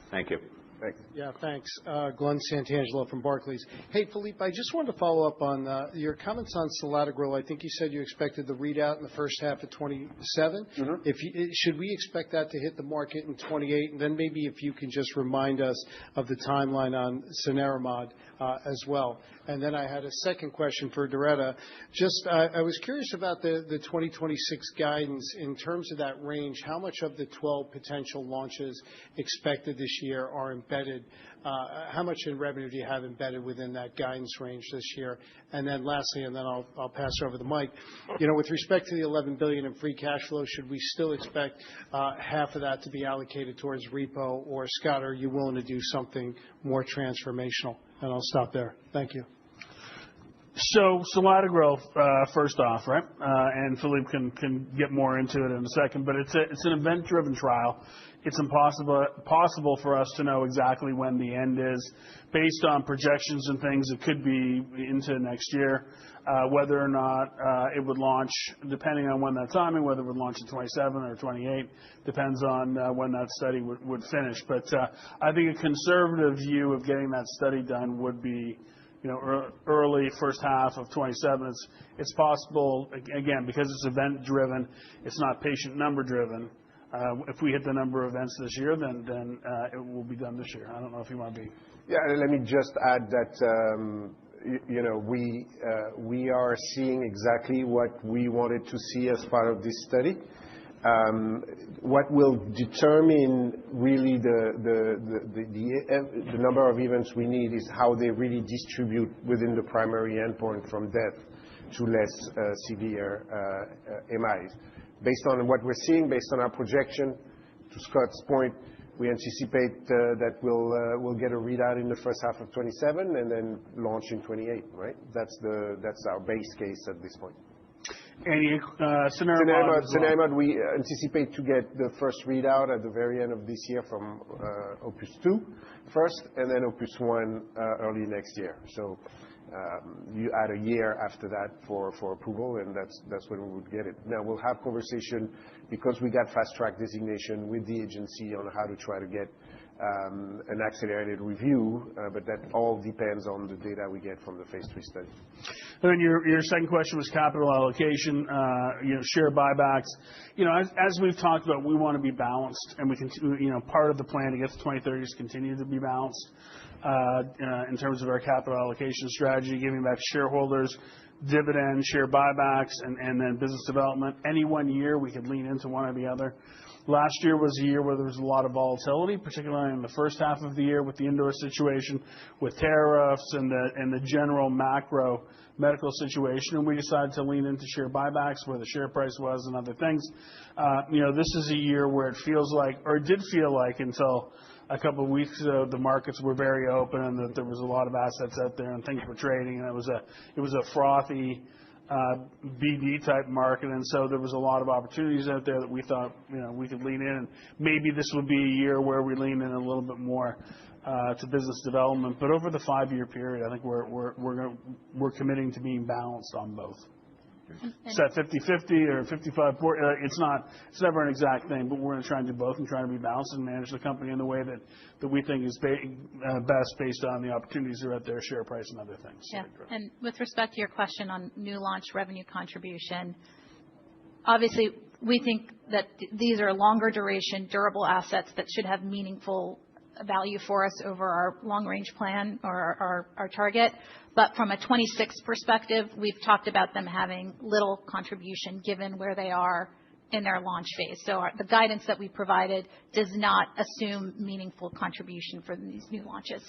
Thank you. Thanks. Yeah, thanks. Glenn Santangelo from Barclays. Hey, Philippe, I just wanted to follow up on your comments on selatogrel. I think you said you expected the readout in the first half of 27. Mm-hmm. Should we expect that to hit the market in 28? And then maybe if you can just remind us of the timeline on cenerimod as well. And then I had a second question for Doretta. Just, I was curious about the 2026 guidance in terms of that range. How much of the 12 potential launches expected this year are embedded embedded? How much in revenue do you have embedded within that guidance range this year? And then lastly, and then I'll pass over the mic. With respect to the $11 billion in free cash flow, should we still expect half of that to be allocated towards repo? Or Scott, are you willing to do something more transformational? And I'll stop there. Thank you. So selatogrel, first off, right? And Philippe can get more into it in a second, but it's an event-driven trial. It's possible for us to know exactly when the end is. Based on projections and things, it could be into next year. Whether or not it would launch, depending on when that timing, whether it would launch in 27 or 28, depends on when that study would finish. But I think a conservative view of getting that study done would be early first half of 27. It's possible, again, because it's event-driven, it's not patient number-driven. If we hit the number of events this year, then it will be done this year. I don't know if you want to be. Yeah, let me just add that we are seeing exactly what we wanted to see as part of this study. What will determine really the number of events we need is how they really distribute within the primary endpoint from death to less severe MIs. Based on what we're seeing, based on our projection, to Scott's point, we anticipate that we'll get a readout in the first half of 27 and then launch in 28, right? That's our base case at this point. And cenerimod, we anticipate to get the first readout at the very end of this year from Opus 2 first, and then Opus 1 early next year. So you add a year after that for approval, and that's when we would get it. Now, we'll have conversation, because we got fast-track designation with the agency on how to try to get an accelerated review, but that all depends on the data we get from the phase 3 study. And then your second question was capital allocation, share buybacks. As we've talked about, we want to be balanced, and we can, part of the plan to get to 2030 is continue to be balanced in terms of our capital allocation strategy, giving back to shareholders, dividends, share buybacks, and then business development. Any one year, we could lean into one or the other. Last year was a year where there was a lot of volatility, particularly in the first half of the year with the indoor situation, with tariffs and the general macro medical situation. And we decided to lean into share buybacks where the share price was and other things. This is a year where it feels like, or it did feel like until a couple of weeks ago, the markets were very open and that there was a lot of assets out there and things were trading, and it was a frothy BD type market, and so there was a lot of opportunities out there that we thought we could lean in, and maybe this would be a year where we lean in a little bit more to business development. But over the 5-year period, I think we're committing to being balanced on both. It's at 50-50 or 55-40. It's never an exact thing, but we're going to try and do both and try to be balanced and manage the company in the way that we think is best based on the opportunities that are out there, share price and other things. Yeah. And with respect to your question on new launch revenue contribution, obviously we think that these are longer duration, durable assets that should have meaningful value for us over our long-range plan or our target. But from a 26 perspective, we've talked about them having little contribution given where they are in their launch phase. So the guidance that we provided does not assume meaningful contribution for these new launches.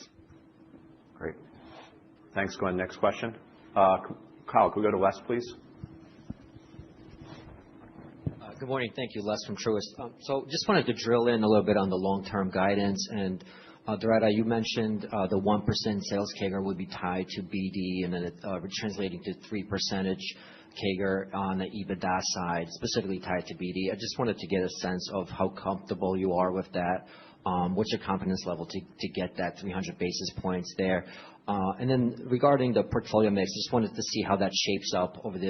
Great. Thanks, Glenn. Next question. Kyle, could we go to Les, please? Good morning. Thank you, Les from Truist. So just wanted to drill in a little bit on the long-term guidance. And Doretta, you mentioned the 1% sales CAGR would be tied to BD, and then it translating to 3% CAGR on the EBITDA side, specifically tied to BD. I just wanted to get a sense of how comfortable you are with that. What's your confidence level to get that 300 basis points there? And then regarding the portfolio mix, just wanted to see how that shapes up over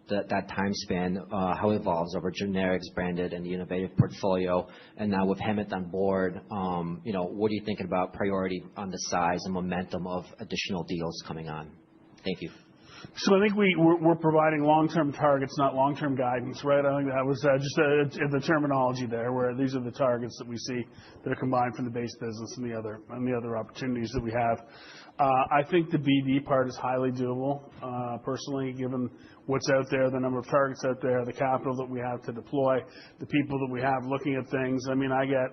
that time span, how it evolves over generics, branded, and the innovative portfolio. And now with Hemet on board, what are you thinking about priority on the size and momentum of additional deals coming on? Thank you. So I think we're providing long-term targets, not long-term guidance, right? I think that was just the terminology there, where these are the targets that we see that are combined from the base business and the other opportunities that we have. I think the BD part is highly doable, personally, given what's out there, the number of targets out there, the capital that we have to deploy, the people that we have looking at things. I mean, I get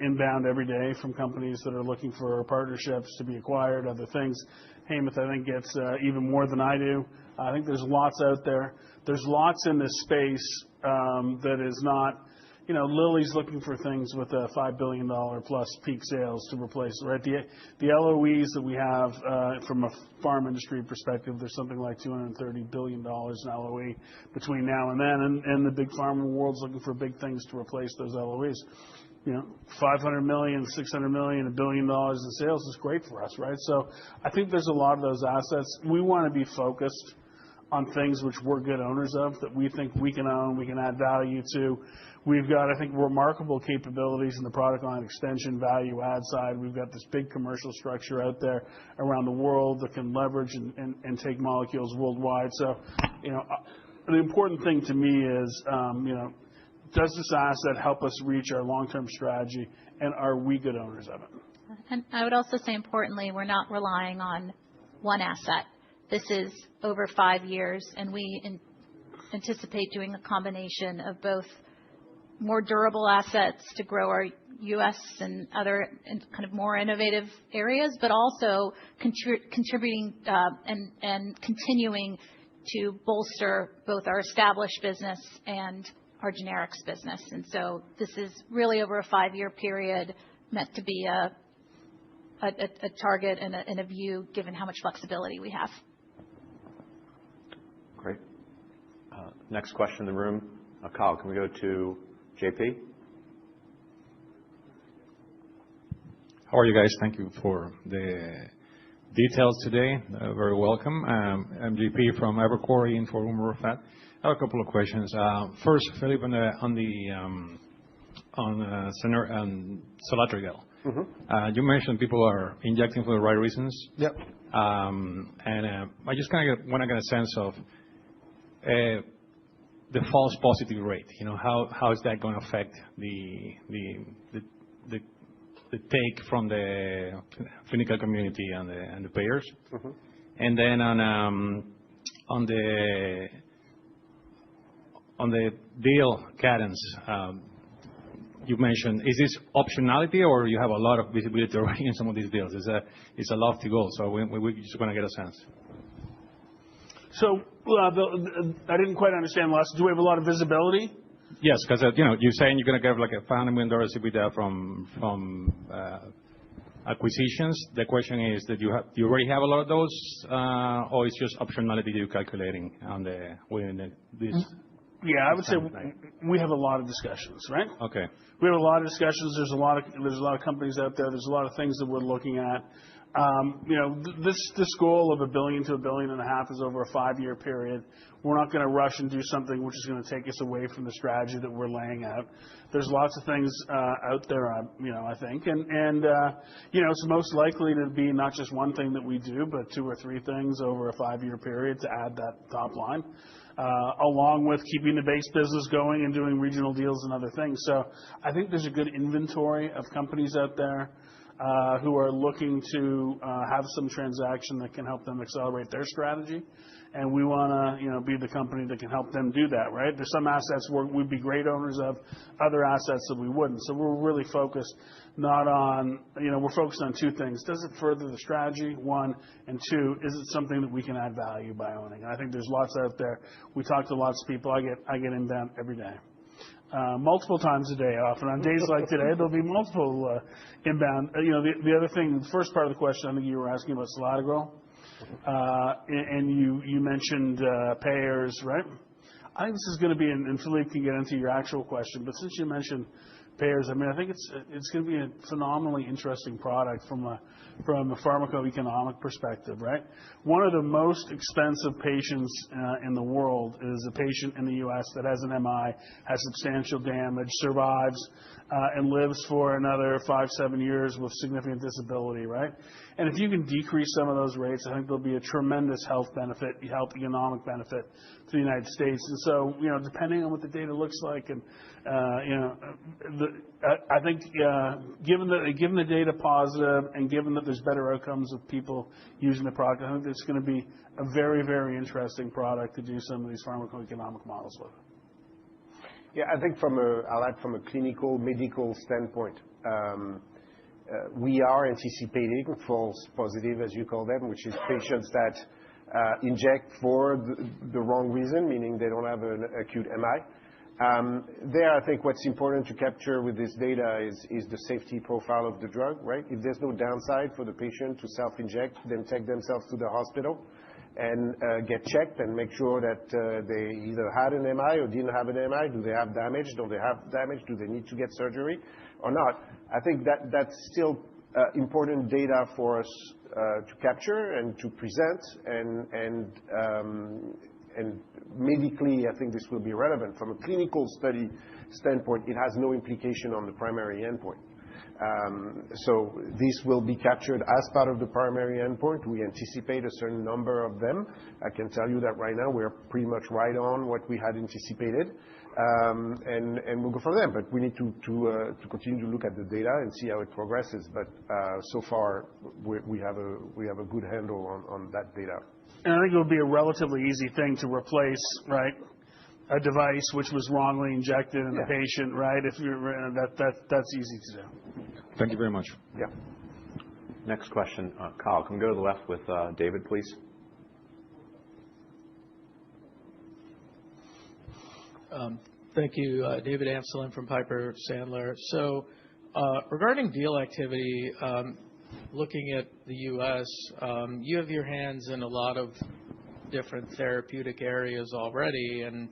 inbound every day from companies that are looking for partnerships to be acquired, other things. Hamath, I think, gets even more than I do. I think there's lots out there. There's lots in this space that is not, Lilly's looking for things with a $5 billion plus peak sales to replace, right? The LOEs that we have from a farm industry perspective, there's something like $230 billion in LOE between now and then, and the big pharma world's looking for big things to replace those LOEs. $500 million, $600 million, $1 billion in sales is great for us, right? So I think there's a lot of those assets. We want to be focused on things which we're good owners of, that we think we can own, we can add value to. We've got, I think, remarkable capabilities in the product line extension value add side. We've got this big commercial structure out there around the world that can leverage and take molecules worldwide. So, the important thing to me is, does this asset help us reach our long-term strategy, and are we good owners of it? And I would also say, importantly, we're not relying on one asset. This is over 5 years, and we anticipate doing a combination of both more durable assets to grow our U.S. and other kind of more innovative areas, but also contributing and continuing to bolster both our established business and our generics business. And so this is really over a 5-year period meant to be a target and a view, given how much flexibility we have. Great. Next question in the room. Kyle, can we go to JP? How are you guys? Thank you for the details today. Very welcome. I'm JP from Evercore in for Umer Raffat. I have a couple of questions. First, Philippe, on Selatogrel. You mentioned people are injecting for the right reasons. Yep. And I just kind of want to get a sense of the false positive rate. How is that going to affect the take from the clinical community and the payers? And then on the deal cadence, you mentioned, is this optionality, or you have a lot of visibility already in some of these deals? It's a lofty goal, so we just want to get a sense. So I didn't quite understand last. Do we have a lot of visibility? Yes, because you're saying you're going to get like a $500 million EBITDA from acquisitions. The question is that you already have a lot of those, or it's just optionality you're calculating within this? Yeah, I would say we have a lot of discussions, right? Okay. We have a lot of discussions. There's a lot of companies out there. There's a lot of things that we're looking at. This goal of $1 billion to $1.5 billion is over a 5-year period. We're not going to rush and do something which is going to take us away from the strategy that we're laying out. There's lots of things out there, I think, and it's most likely to be not just one thing that we do, but 2 or 3 things over a 5-year period to add that top line, along with keeping the base business going and doing regional deals and other things. So I think there's a good inventory of companies out there who are looking to have some transaction that can help them accelerate their strategy. And we want to, be the company that can help them do that, right? There's some assets where we'd be great owners of, other assets that we wouldn't. So we're really focused we're focused on 2 things. Does it further the strategy? 1, and 2, is it something that we can add value by owning? And I think there's lots out there. We talk to lots of people. I get inbound every day. Multiple times a day, often. On days like today, there'll be multiple inbound. The other thing, the first part of the question, I think you were asking about Selatogrel. And you mentioned payers, right? I think this is going to be, and Philippe can get into your actual question, but since you mentioned payers, I mean, I think it's going to be a phenomenally interesting product from a pharmacoeconomic perspective, right? One of the most expensive patients in the world is a patient in the U.S. that has an MI, has substantial damage, survives, and lives for another 5-7 years with significant disability, right? And if you can decrease some of those rates, I think there'll be a tremendous health economic benefit to the United States. And so, depending on what the data looks like, and I think given the data positive and given that there's better outcomes of people using the product, I think it's going to be a very, very interesting product to do some of these pharmacoeconomic models with. Yeah, I think I'll add from a clinical medical standpoint, we are anticipating false positive, as you call them, which is patients that inject for the wrong reason, meaning they don't have an acute MI. There, I think what's important to capture with this data is the safety profile of the drug, right? If there's no downside for the patient to self-inject, then take themselves to the hospital and get checked and make sure that they either had an MI or didn't have an MI. Do they have damage? Don't they have damage? Do they need to get surgery or not? I think that's still important data for us to capture and to present, and medically, I think this will be relevant. From a clinical study standpoint, it has no implication on the primary endpoint. So this will be captured as part of the primary endpoint. We anticipate a certain number of them. I can tell you that right now we're pretty much right on what we had anticipated, and we'll go from there. But we need to continue to look at the data and see how it progresses. But so far, we have a good handle on that data. And I think it would be a relatively easy thing to replace, right? A device which was wrongly injected in the patient, right? If you're that's easy to do. Thank you very much. Yeah. Next question, Kyle. Can we go to the left with David, please? Thank you, David Amsellem from Piper Sandler. So, regarding deal activity, looking at the U.S., you have your hands in a lot of different therapeutic areas already, and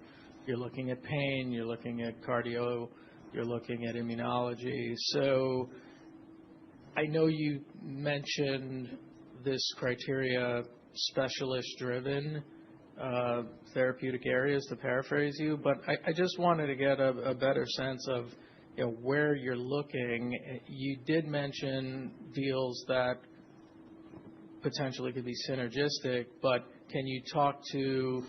you're looking at pain, you're looking at cardio, you're looking at immunology. So I know you mentioned this criteria, specialist-driven therapeutic areas, to paraphrase you, but I just wanted to get a better sense of where you're looking. You did mention deals that potentially could be synergistic, but can you talk to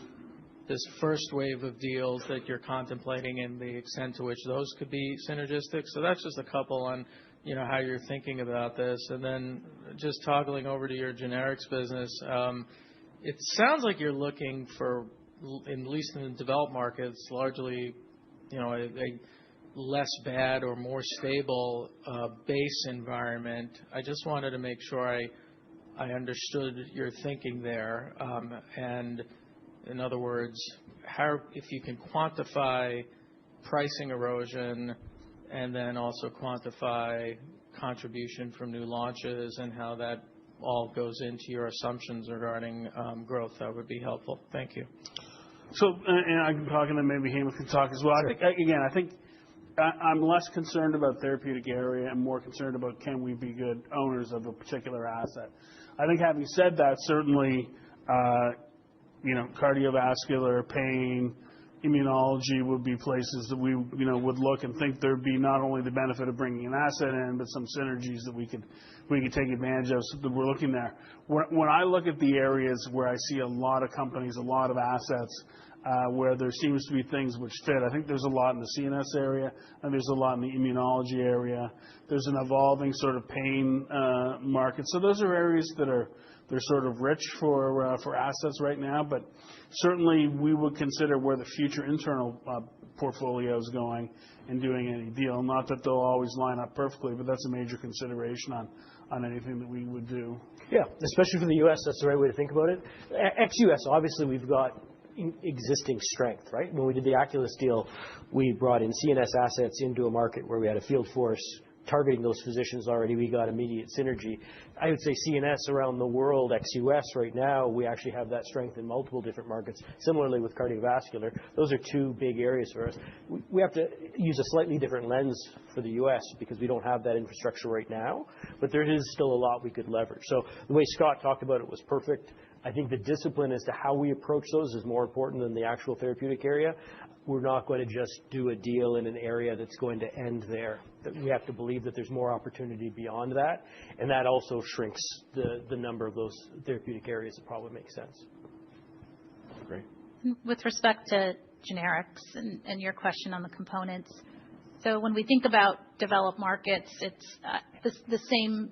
this first wave of deals that you're contemplating and the extent to which those could be synergistic? So that's just a couple on how you're thinking about this. And then just toggling over to your generics business, it sounds like you're looking for, at least in the developed markets, largely a less bad or more stable base environment. I just wanted to make sure I understood your thinking there. And in other words, if you can quantify pricing erosion and then also quantify contribution from new launches and how that all goes into your assumptions regarding growth, that would be helpful. Thank you. So, and I can talk, and then maybe Hema can talk as well. Sure. I think I'm less concerned about therapeutic area and more concerned about can we be good owners of a particular asset. I think having said that, certainly, cardiovascular, pain, immunology would be places that we, would look and think there'd be not only the benefit of bringing an asset in, but some synergies that we could take advantage of. So that we're looking there. When I look at the areas where I see a lot of companies, a lot of assets, where there seems to be things which fit, I think there's a lot in the CNS area, and there's a lot in the immunology area. There's an evolving sort of pain market. So those are areas they're sort of rich for assets right now, but certainly we would consider where the future internal portfolio is going and doing any deal. Not that they'll always line up perfectly, but that's a major consideration on anything that we would do. Yeah, especially for the U.S., that's the right way to think about it. Ex-U.S., obviously, we've got existing strength, right? When we did the Aculys deal, we brought in CNS assets into a market where we had a field force targeting those physicians already. We got immediate synergy. I would say CNS around the world, ex-US right now, we actually have that strength in multiple different markets. Similarly with cardiovascular, those are two big areas for us. We have to use a slightly different lens for the US because we don't have that infrastructure right now, but there is still a lot we could leverage. So the way Scott talked about it was perfect. I think the discipline as to how we approach those is more important than the actual therapeutic area. We're not going to just do a deal in an area that's going to end there. We have to believe that there's more opportunity beyond that, and that also shrinks the number of those therapeutic areas that probably make sense. Great. With respect to generics and your question on the components, so when we think about developed markets, it's the same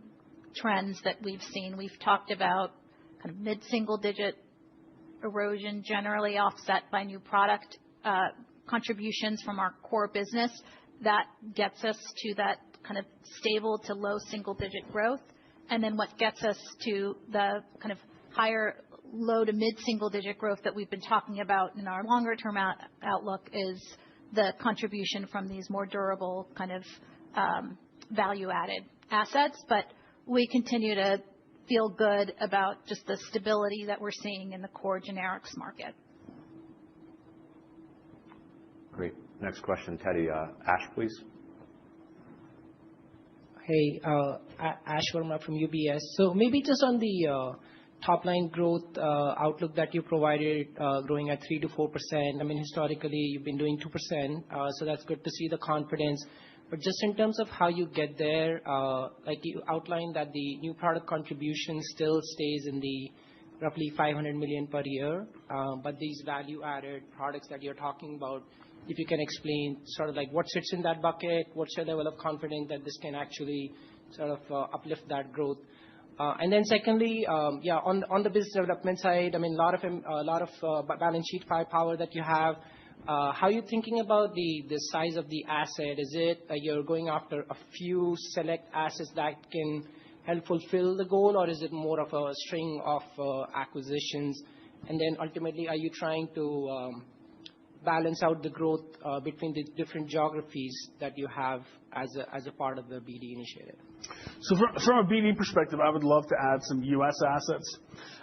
trends that we've seen. We've talked about kind of mid-single digit erosion generally offset by new product contributions from our core business, that gets us to that kind of stable to low single-digit growth. And then what gets us to the kind of higher low to mid-single-digit growth that we've been talking about in our longer-term outlook is the contribution from these more durable kind of value-added assets. But we continue to feel good about just the stability that we're seeing in the core generics market. Great. Next question, Teddy. Ash, please. Hey, Ash Verma from UBS. So maybe just on the top-line growth outlook that you provided, growing at 3 to 4%. I mean, historically, you've been doing 2%, so that's good to see the confidence. But just in terms of how you get there, like you outlined that the new product contribution still stays in the roughly $500 million per year, but these value-added products that you're talking about, if you can explain sort of like what sits in that bucket, what's your level of confidence that this can actually sort of uplift that growth? And then secondly, yeah, on the business development side, I mean, a lot of balance sheet firepower that you have. How are you thinking about the size of the asset? Is it you're going after a few select assets that can help fulfill the goal, or is it more of a string of acquisitions? And then ultimately, are you trying to balance out the growth between the different geographies that you have as a part of the BD initiative? So from a BD perspective, I would love to add some U.S. assets.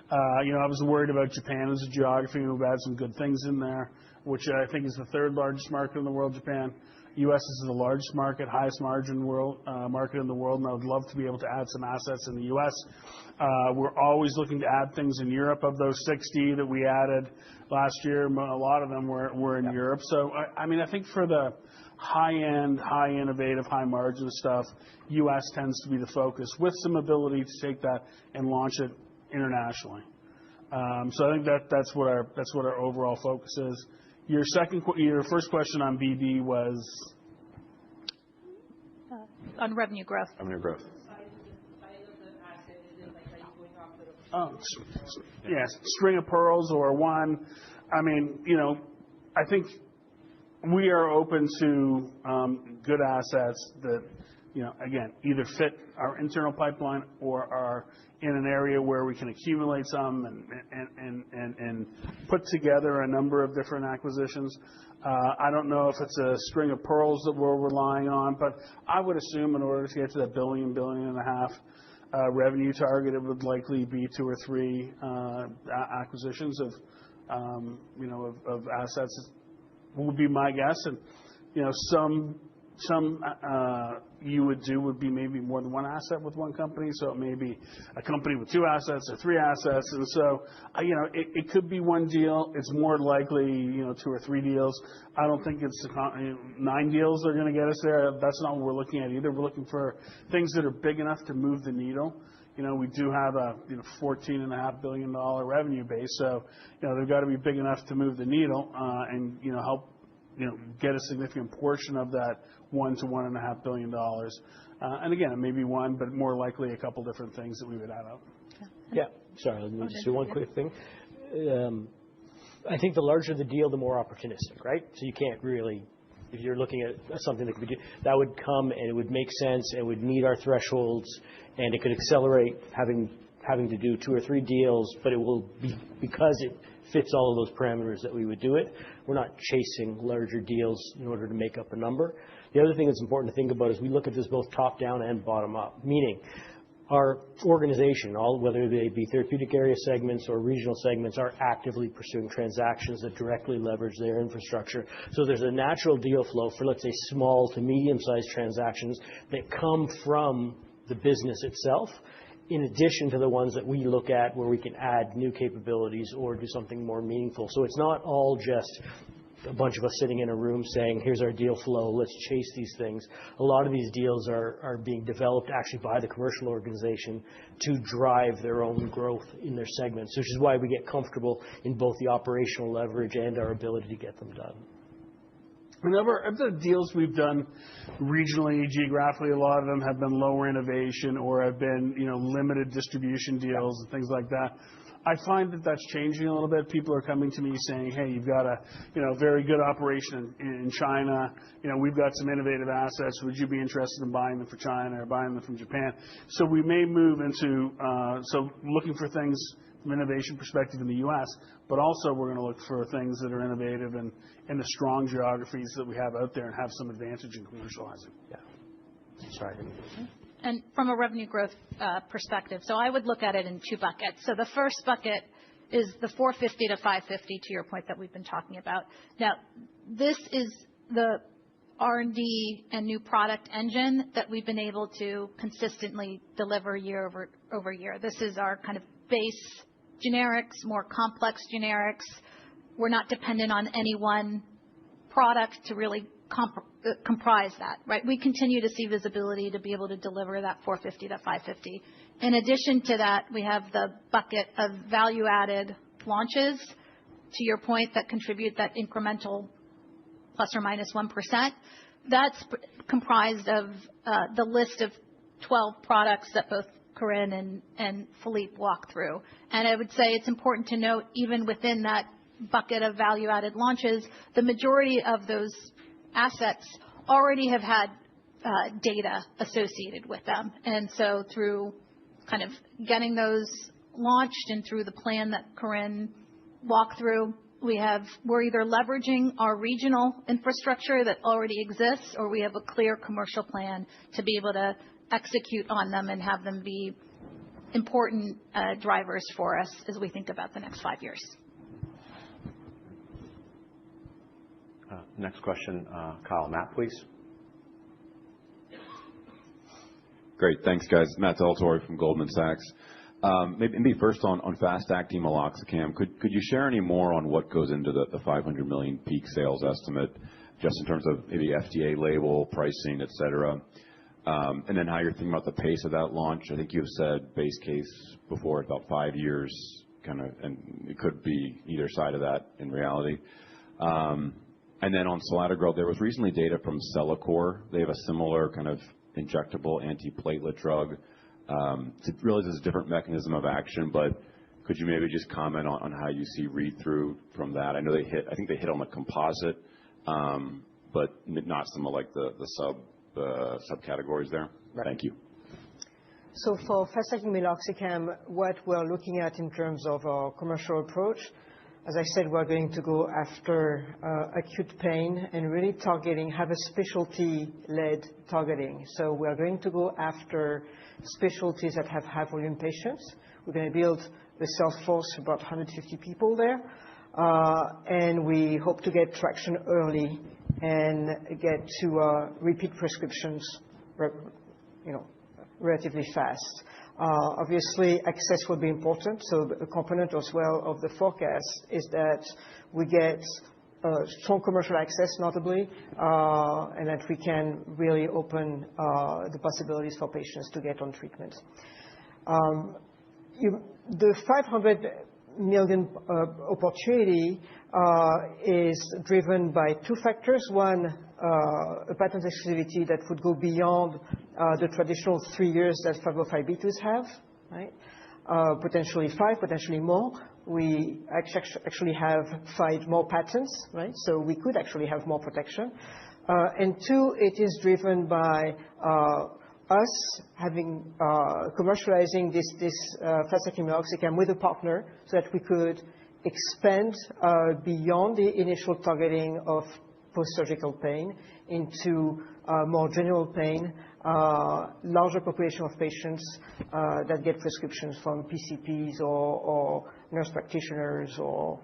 I was worried about Japan as a geography. We've had some good things in there, which I think is the third largest market in the world, Japan. U.S. is the largest market, highest margin market in the world, and I would love to be able to add some assets in the U.S. We're always looking to add things in Europe. Of those 60 that we added last year, a lot of them were in Europe. So, I mean, I think for the high-end, high-innovative, high-margin stuff, U.S. tends to be the focus, with some ability to take that and launch it internationally. So I think that's what our overall focus is. Your first question on BD was on revenue growth. Revenue growth. Size of the asset, is it like are you going after yes, string of pearls or one. I mean, I think we are open to good assets that, again, either fit our internal pipeline or are in an area where we can accumulate some and put together a number of different acquisitions. I don't know if it's a string of pearls that we're relying on, but I would assume in order to get to that $1.5 billion revenue target, it would likely be 2 or 3 acquisitions of assets would be my guess. And some you would be maybe more than one asset with one company. So it may be a company with 2 assets or 3 assets. And so, it could be one deal. It's more likely, 2 or 3 deals. I don't think it's 9 deals that are going to get us there. That's not what we're looking at either. We're looking for things that are big enough to move the needle. We do have a $14.5 billion revenue base. So, they've got to be big enough to move the needle and, help get a significant portion of that $1 to $1.5 billion. And again, it may be one, but more likely a couple different things that we would add up. Yeah. Sorry, let me just do one quick thing. I think the larger the deal, the more opportunistic, right? So you can't really, if you're looking at something that could be, that would come and it would make sense, it would meet our thresholds, and it could accelerate having to do 2 or 3 deals, but it will be because it fits all of those parameters that we would do it. We're not chasing larger deals in order to make up a number. The other thing that's important to think about is we look at this both top down and bottom up, meaning our organization, whether they be therapeutic area segments or regional segments, are actively pursuing transactions that directly leverage their infrastructure. So there's a natural deal flow for, let's say, small to medium-sized transactions that come from the business itself, in addition to the ones that we look at where we can add new capabilities or do something more meaningful. So it's not all just a bunch of us sitting in a room saying, here's our deal flow, let's chase these things. A lot of these deals are being developed actually by the commercial organization to drive their own growth in their segments, which is why we get comfortable in both the operational leverage and our ability to get them done. Of the deals we've done regionally, geographically, a lot of them have been lower innovation or have been, limited distribution deals and things like that. I find that that's changing a little bit. People are coming to me saying, "Hey, you've got a very good operation in China. We've got some innovative assets. Would you be interested in buying them for China or buying them from Japan?" So we may move into looking for things from an innovation perspective in the U.S., but also we're going to look for things that are innovative and in the strong geographies that we have out there and have some advantage in commercializing. Yeah. Sorry. And from a revenue growth perspective, so I would look at it in two buckets. So the first bucket is the 450 to 550, to your point that we've been talking about. Now, this is the R&D and new product engine that we've been able to consistently deliver year over year. This is our kind of base generics, more complex generics. We're not dependent on any one product to really comprise that, right? We continue to see visibility to be able to deliver that 450 to 550. In addition to that, we have the bucket of value-added launches, to your point, that contribute that incremental plus or minus 1%. That's comprised of the list of 12 products that both Corinne and Philippe walked through. And I would say it's important to note, even within that bucket of value-added launches, the majority of those assets already have had data associated with them. And so through kind of getting those launched and through the plan that Corinne walked through, we're either leveraging our regional infrastructure that already exists, or we have a clear commercial plan to be able to execute on them and have them be important drivers for us as we think about the next 5 years. Next question, Kyle. Matt, please. Great. Thanks, guys. Matt Deltorre from Goldman Sachs. Maybe first on fast-acting meloxicam, could you share any more on what goes into the $500 million peak sales estimate, just in terms of maybe FDA label, pricing, et cetera? And then how you're thinking about the pace of that launch. I think you've said base case before, about 5 years, kind of, and it could be either side of that in reality. And then on selatogrel, there was recently data from Cellacor. They have a similar kind of injectable antiplatelet drug. It really is a different mechanism of action, but could you maybe just comment on how you see read-through from that? I know I think they hit on the composite, but not some of like the subcategories there. Right. Thank you. So for fast-acting meloxicam, what we're looking at in terms of our commercial approach, as I said, we're going to go after acute pain and really have a specialty-led targeting. So we're going to go after specialties that have high-volume patients. We're going to build the sales force, about 150 people there. And we hope to get traction early and get to repeat prescriptions relatively fast. Obviously, access will be important. So a component as well of the forecast is that we get strong commercial access, notably, and that we can really open the possibilities for patients to get on treatment. The $500 million opportunity is driven by two factors. One, a patent exclusivity that would go beyond the traditional 3 years that 505(b)(2)s have, right? Potentially 5, potentially more. We actually have 5 more patents, right? So we could actually have more protection. And two, it is driven by us commercializing this fast-acting meloxicam with a partner so that we could expand beyond the initial targeting of post-surgical pain into more general pain, larger population of patients that get prescriptions from PCPs or nurse practitioners or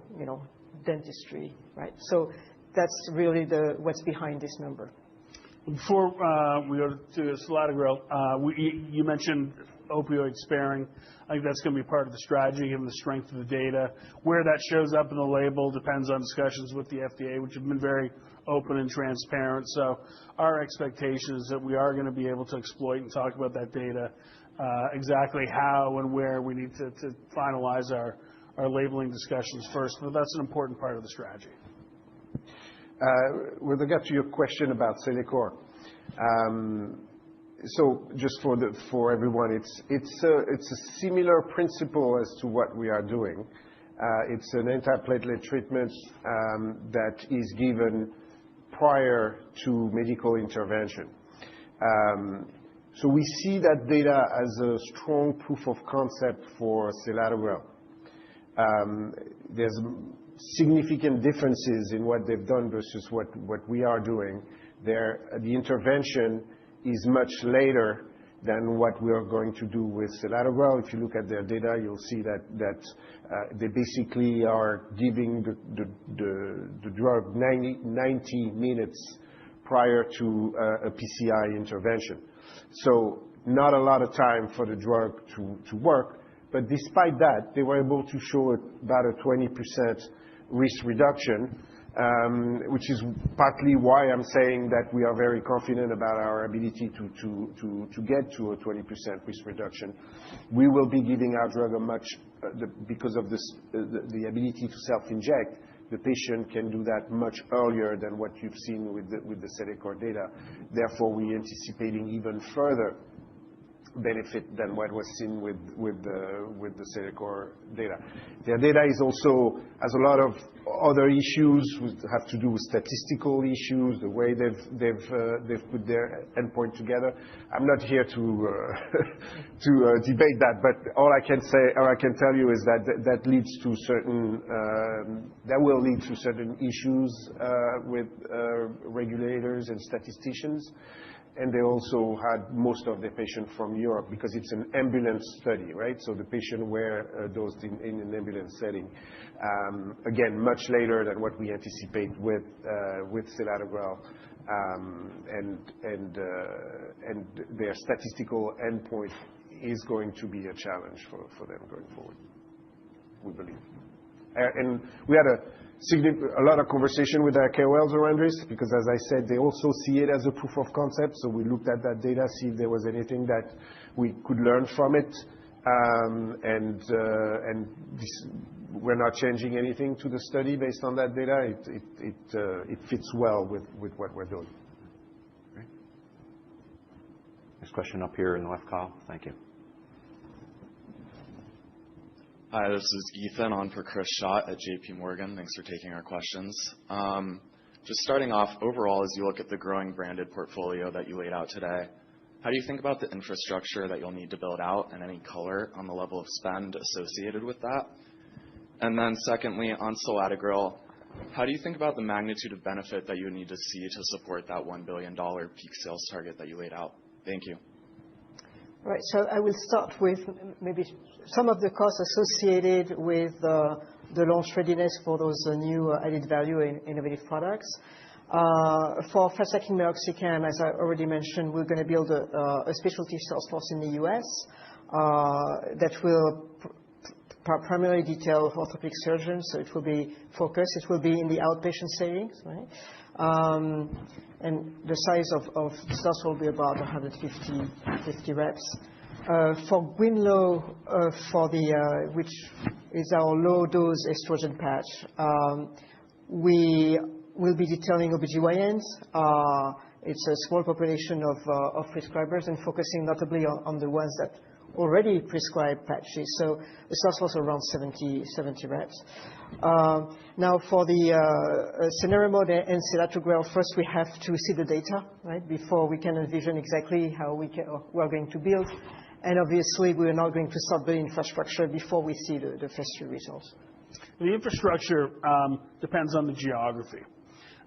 dentistry, right? So that's really what's behind this number. Before we go to selatogrel, you mentioned opioid sparing. I think that's going to be part of the strategy, given the strength of the data. Where that shows up in the label depends on discussions with the FDA, which have been very open and transparent. So our expectation is that we are going to be able to exploit and talk about that data, exactly how and where we need to finalize our labeling discussions first. But that's an important part of the strategy. With regard to your question about Cellacor, So just for everyone, it's a similar principle as to what we are doing. It's an antiplatelet treatment that is given prior to medical intervention. So we see that data as a strong proof of concept for selatogrel. There's significant differences in what they've done versus what we are doing. The intervention is much later than what we are going to do with selatogrel. If you look at their data, you'll see that they basically are giving the drug 90 minutes prior to a PCI intervention. So not a lot of time for the drug to work. But despite that, they were able to show about a 20% risk reduction, which is partly why I'm saying that we are very confident about our ability to get to a 20% risk reduction. We will be giving our drug because of the ability to self-inject, the patient can do that much earlier than what you've seen with the Cellacor data. Therefore, we're anticipating even further benefit than what was seen with the Cellacor data. Their data also has a lot of other issues have to do with statistical issues, the way they've put their endpoint together. I'm not here to debate that, but all I can tell you is that will lead to certain issues with regulators and statisticians. And they also had most of the patients from Europe because it's an ambulance study, right? So the patients were dosed in an ambulance setting. Again, much later than what we anticipate with selatogrel. And their statistical endpoint is going to be a challenge for them going forward, we believe. And we had a lot of conversation with our KOLs around this because, as I said, they also see it as a proof of concept. So we looked at that data, see if there was anything that we could learn from it. We're not changing anything to the study based on that data. It fits well with what we're doing. Great. Next question up here in the left column. Thank you. Hi, this is Ethan on for Chris Schott at JP Morgan. Thanks for taking our questions. Just starting off, overall, as you look at the growing branded portfolio that you laid out today, how do you think about the infrastructure that you'll need to build out and any color on the level of spend associated with that? And then secondly, on selatogrel, how do you think about the magnitude of benefit that you would need to see to support that $1 billion peak sales target that you laid out? Thank you. Right. So I will start with maybe some of the costs associated with the launch readiness for those new added value innovative products. For fast-acting meloxicam, as I already mentioned, we're going to build a specialty sales force in the U.S. That will primarily detail orthopedic surgeons. So it will be focused. It will be in the outpatient settings, right? And the size of the sales will be about 150 reps. For Winlow, which is our low-dose estrogen patch, we will be detailing OBGYNs. It's a small population of prescribers and focusing notably on the ones that already prescribe patches. So the sales force around 70 reps. Now, for the cenerimod and selatogrel, first we have to see the data, right, before we can envision exactly how we are going to build. And obviously, we are not going to start building infrastructure before we see the phase 3 results. The infrastructure depends on the geography.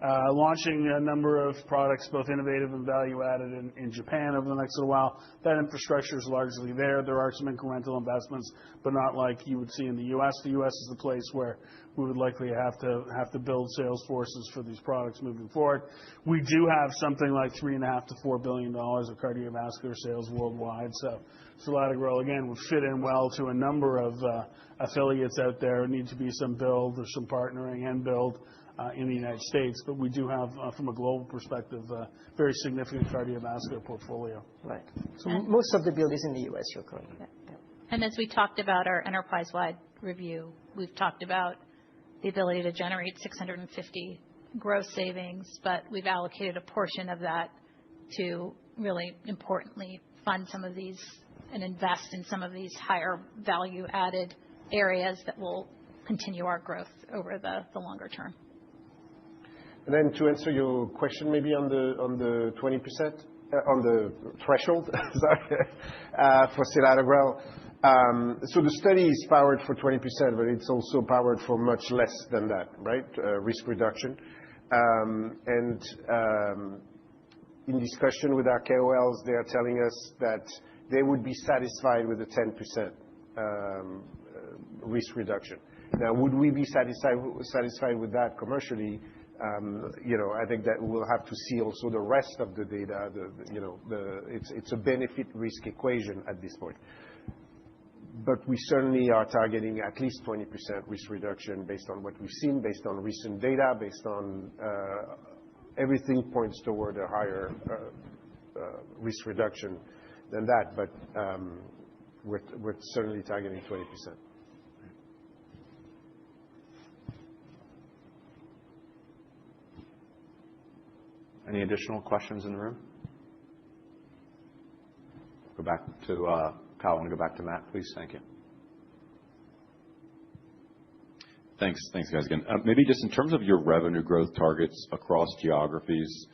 Launching a number of products, both innovative and value-added in Japan over the next little while, that infrastructure is largely there. There are some incremental investments, but not like you would see in the U.S. The U.S. is the place where we would likely have to build sales forces for these products moving forward. We do have something like $3.5 to $4 billion of cardiovascular sales worldwide. So selatogrel, again, would fit in well to a number of affiliates out there. Need to be some build or some partnering and build in the United States, but we do have, from a global perspective, a very significant cardiovascular portfolio. Right. So most of the build is in the U.S., you're correct. Yeah. And as we talked about our enterprise-wide review, we've talked about the ability to generate $650 gross savings, but we've allocated a portion of that to really importantly fund some of these and invest in some of these higher value-added areas that will continue our growth over the longer term. And then to answer your question, maybe on the 20%, on the threshold, sorry, for selatogrel. So the study is powered for 20%, but it's also powered for much less than that, right? Risk reduction. And in discussion with our KOLs, they are telling us that they would be satisfied with a 10% risk reduction. Now, would we be satisfied with that commercially? I think that we'll have to see also the rest of the data. It's a benefit-risk equation at this point. But we certainly are targeting at least 20% risk reduction based on what we've seen, based on recent data, based on everything points toward a higher risk reduction than that. But we're certainly targeting 20%. Any additional questions in the room? Go back to Kyle. I want to go back to Matt, please. Thank you. Thanks, guys, again. Maybe just in terms of your revenue growth targets across geographies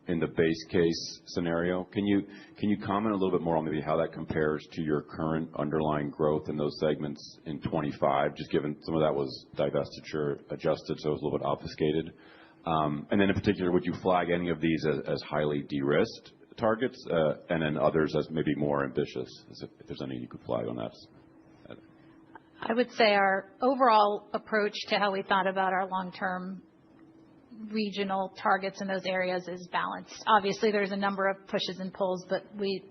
in the base case scenario, can you comment a little bit more on maybe how that compares to your current underlying growth in those segments in 25, just given some of that was divestiture adjusted, so it was a little bit obfuscated? And then in particular, would you flag any of these as highly de-risked targets and then others as maybe more ambitious, if there's any you could flag on that? I would say our overall approach to how we thought about our long-term regional targets in those areas is balanced. Obviously, there's a number of pushes and pulls, but we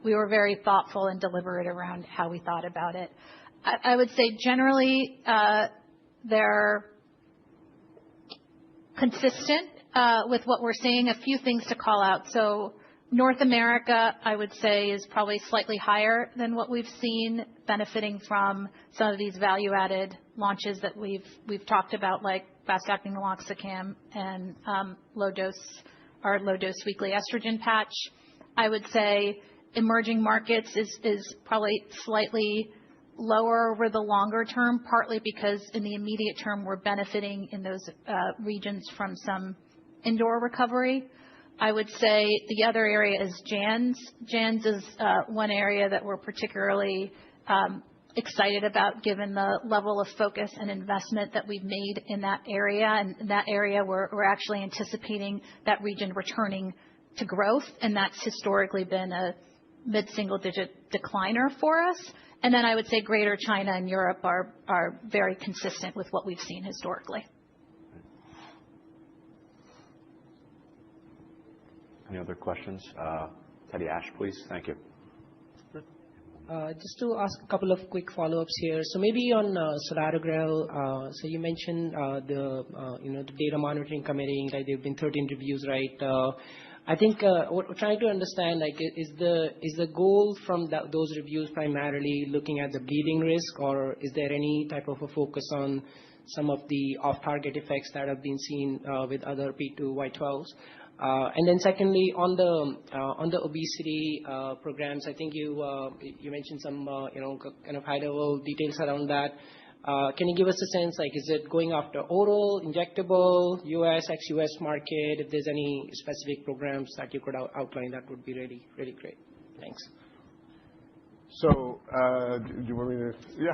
were very thoughtful and deliberate around how we thought about it. I would say generally they're consistent with what we're seeing. A few things to call out. So North America, I would say, is probably slightly higher than what we've seen, benefiting from some of these value-added launches that we've talked about, like fast-acting meloxicam and our low-dose weekly estrogen patch. I would say emerging markets is probably slightly lower over the longer term, partly because in the immediate term we're benefiting in those regions from some indoor recovery. I would say the other area is JANS. JANS is one area that we're particularly excited about, given the level of focus and investment that we've made in that area. And in that area, we're actually anticipating that region returning to growth, and that's historically been a mid-single-digit decliner for us. And then I would say Greater China and Europe are very consistent with what we've seen historically. Any other questions? Teddy Ash, please. Thank you. Just to ask a couple of quick follow-ups here. So maybe on selatogrel, so you mentioned the data monitoring committee, like there have been 13 reviews, right? I think what we're trying to understand, like, is the goal from those reviews primarily looking at the bleeding risk, or is there any type of a focus on some of the off-target effects that have been seen with other P2Y12s? And then secondly, on the obesity programs, I think you mentioned some kind of high-level details around that. Can you give us a sense, like, is it going after oral, injectable, US, ex-US market? If there's any specific programs that you could outline, that would be really, really great. Thanks. So, do you want me to? Yeah.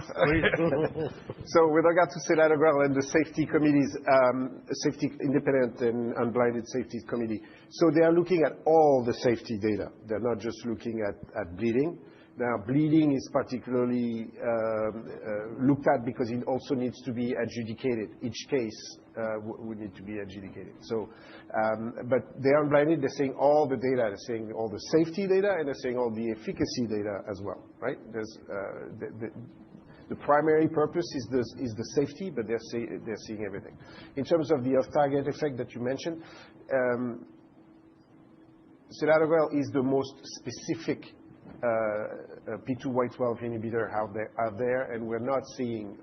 So, with regard to selatogrel and the safety committees, safety independent and unblinded safety committee, so they are looking at all the safety data. They're not just looking at bleeding. Now, bleeding is particularly looked at because it also needs to be adjudicated. Each case would need to be adjudicated. So, but they are unblinded. They're saying all the data. They're saying all the safety data, and they're saying all the efficacy data as well, right? There's the primary purpose is the safety, but they're seeing everything. In terms of the off-target effect that you mentioned, selatogrel is the most specific P2Y12 inhibitor out there, and we're not seeing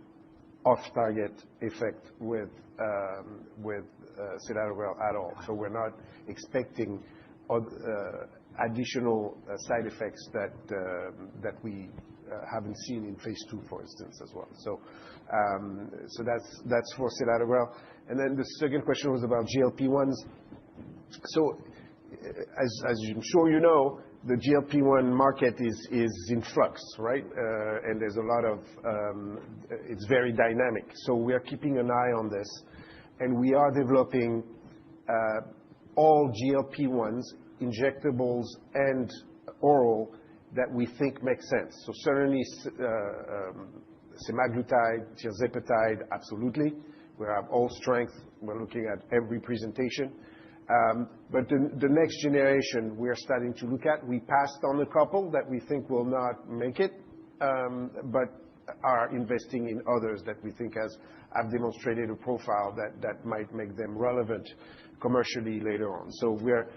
off-target effect with selatogrel at all. So we're not expecting additional side effects that we haven't seen in phase 2, for instance, as well. So that's for selatogrel. And then the second question was about GLP-1s. So as I'm sure you know, the GLP-1 market is in flux, right? And there's a lot of it's very dynamic. So we are keeping an eye on this, and we are developing all GLP-1s, injectables and oral, that we think make sense. So certainly semaglutide, tirzepatide, absolutely. We have all strength. We're looking at every presentation. But the next generation we are starting to look at, we passed on a couple that we think will not make it, but are investing in others that we think have demonstrated a profile that might make them relevant commercially later on. So we're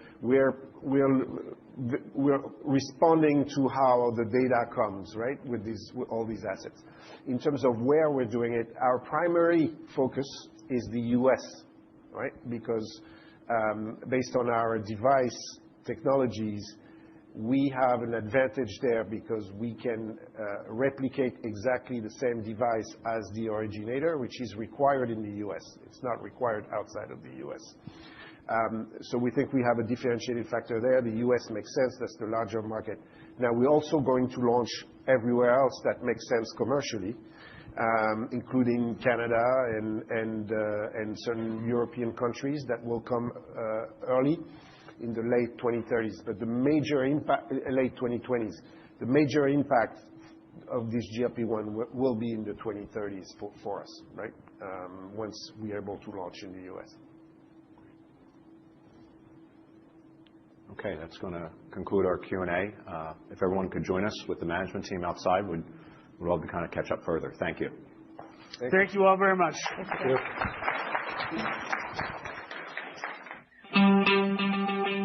responding to how the data comes, right, with all these assets. In terms of where we're doing it, our primary focus is the U.S., right? Because based on our device technologies, we have an advantage there because we can replicate exactly the same device as the originator, which is required in the U.S. It's not required outside of the U.S. So we think we have a differentiated factor there. The U.S. makes sense. That's the larger market. Now, we're also going to launch everywhere else that makes sense commercially, including Canada and certain European countries that will come early in the late 2030s. But the major impact, late 2020s, the major impact of this GLP-1 will be in the 2030s for us, right? Once we are able to launch in the U.S. Okay, that's going to conclude our Q&A. If everyone could join us with the management team outside, we'd love to kind of catch up further. Thank you. Thank you all very much. Thank you.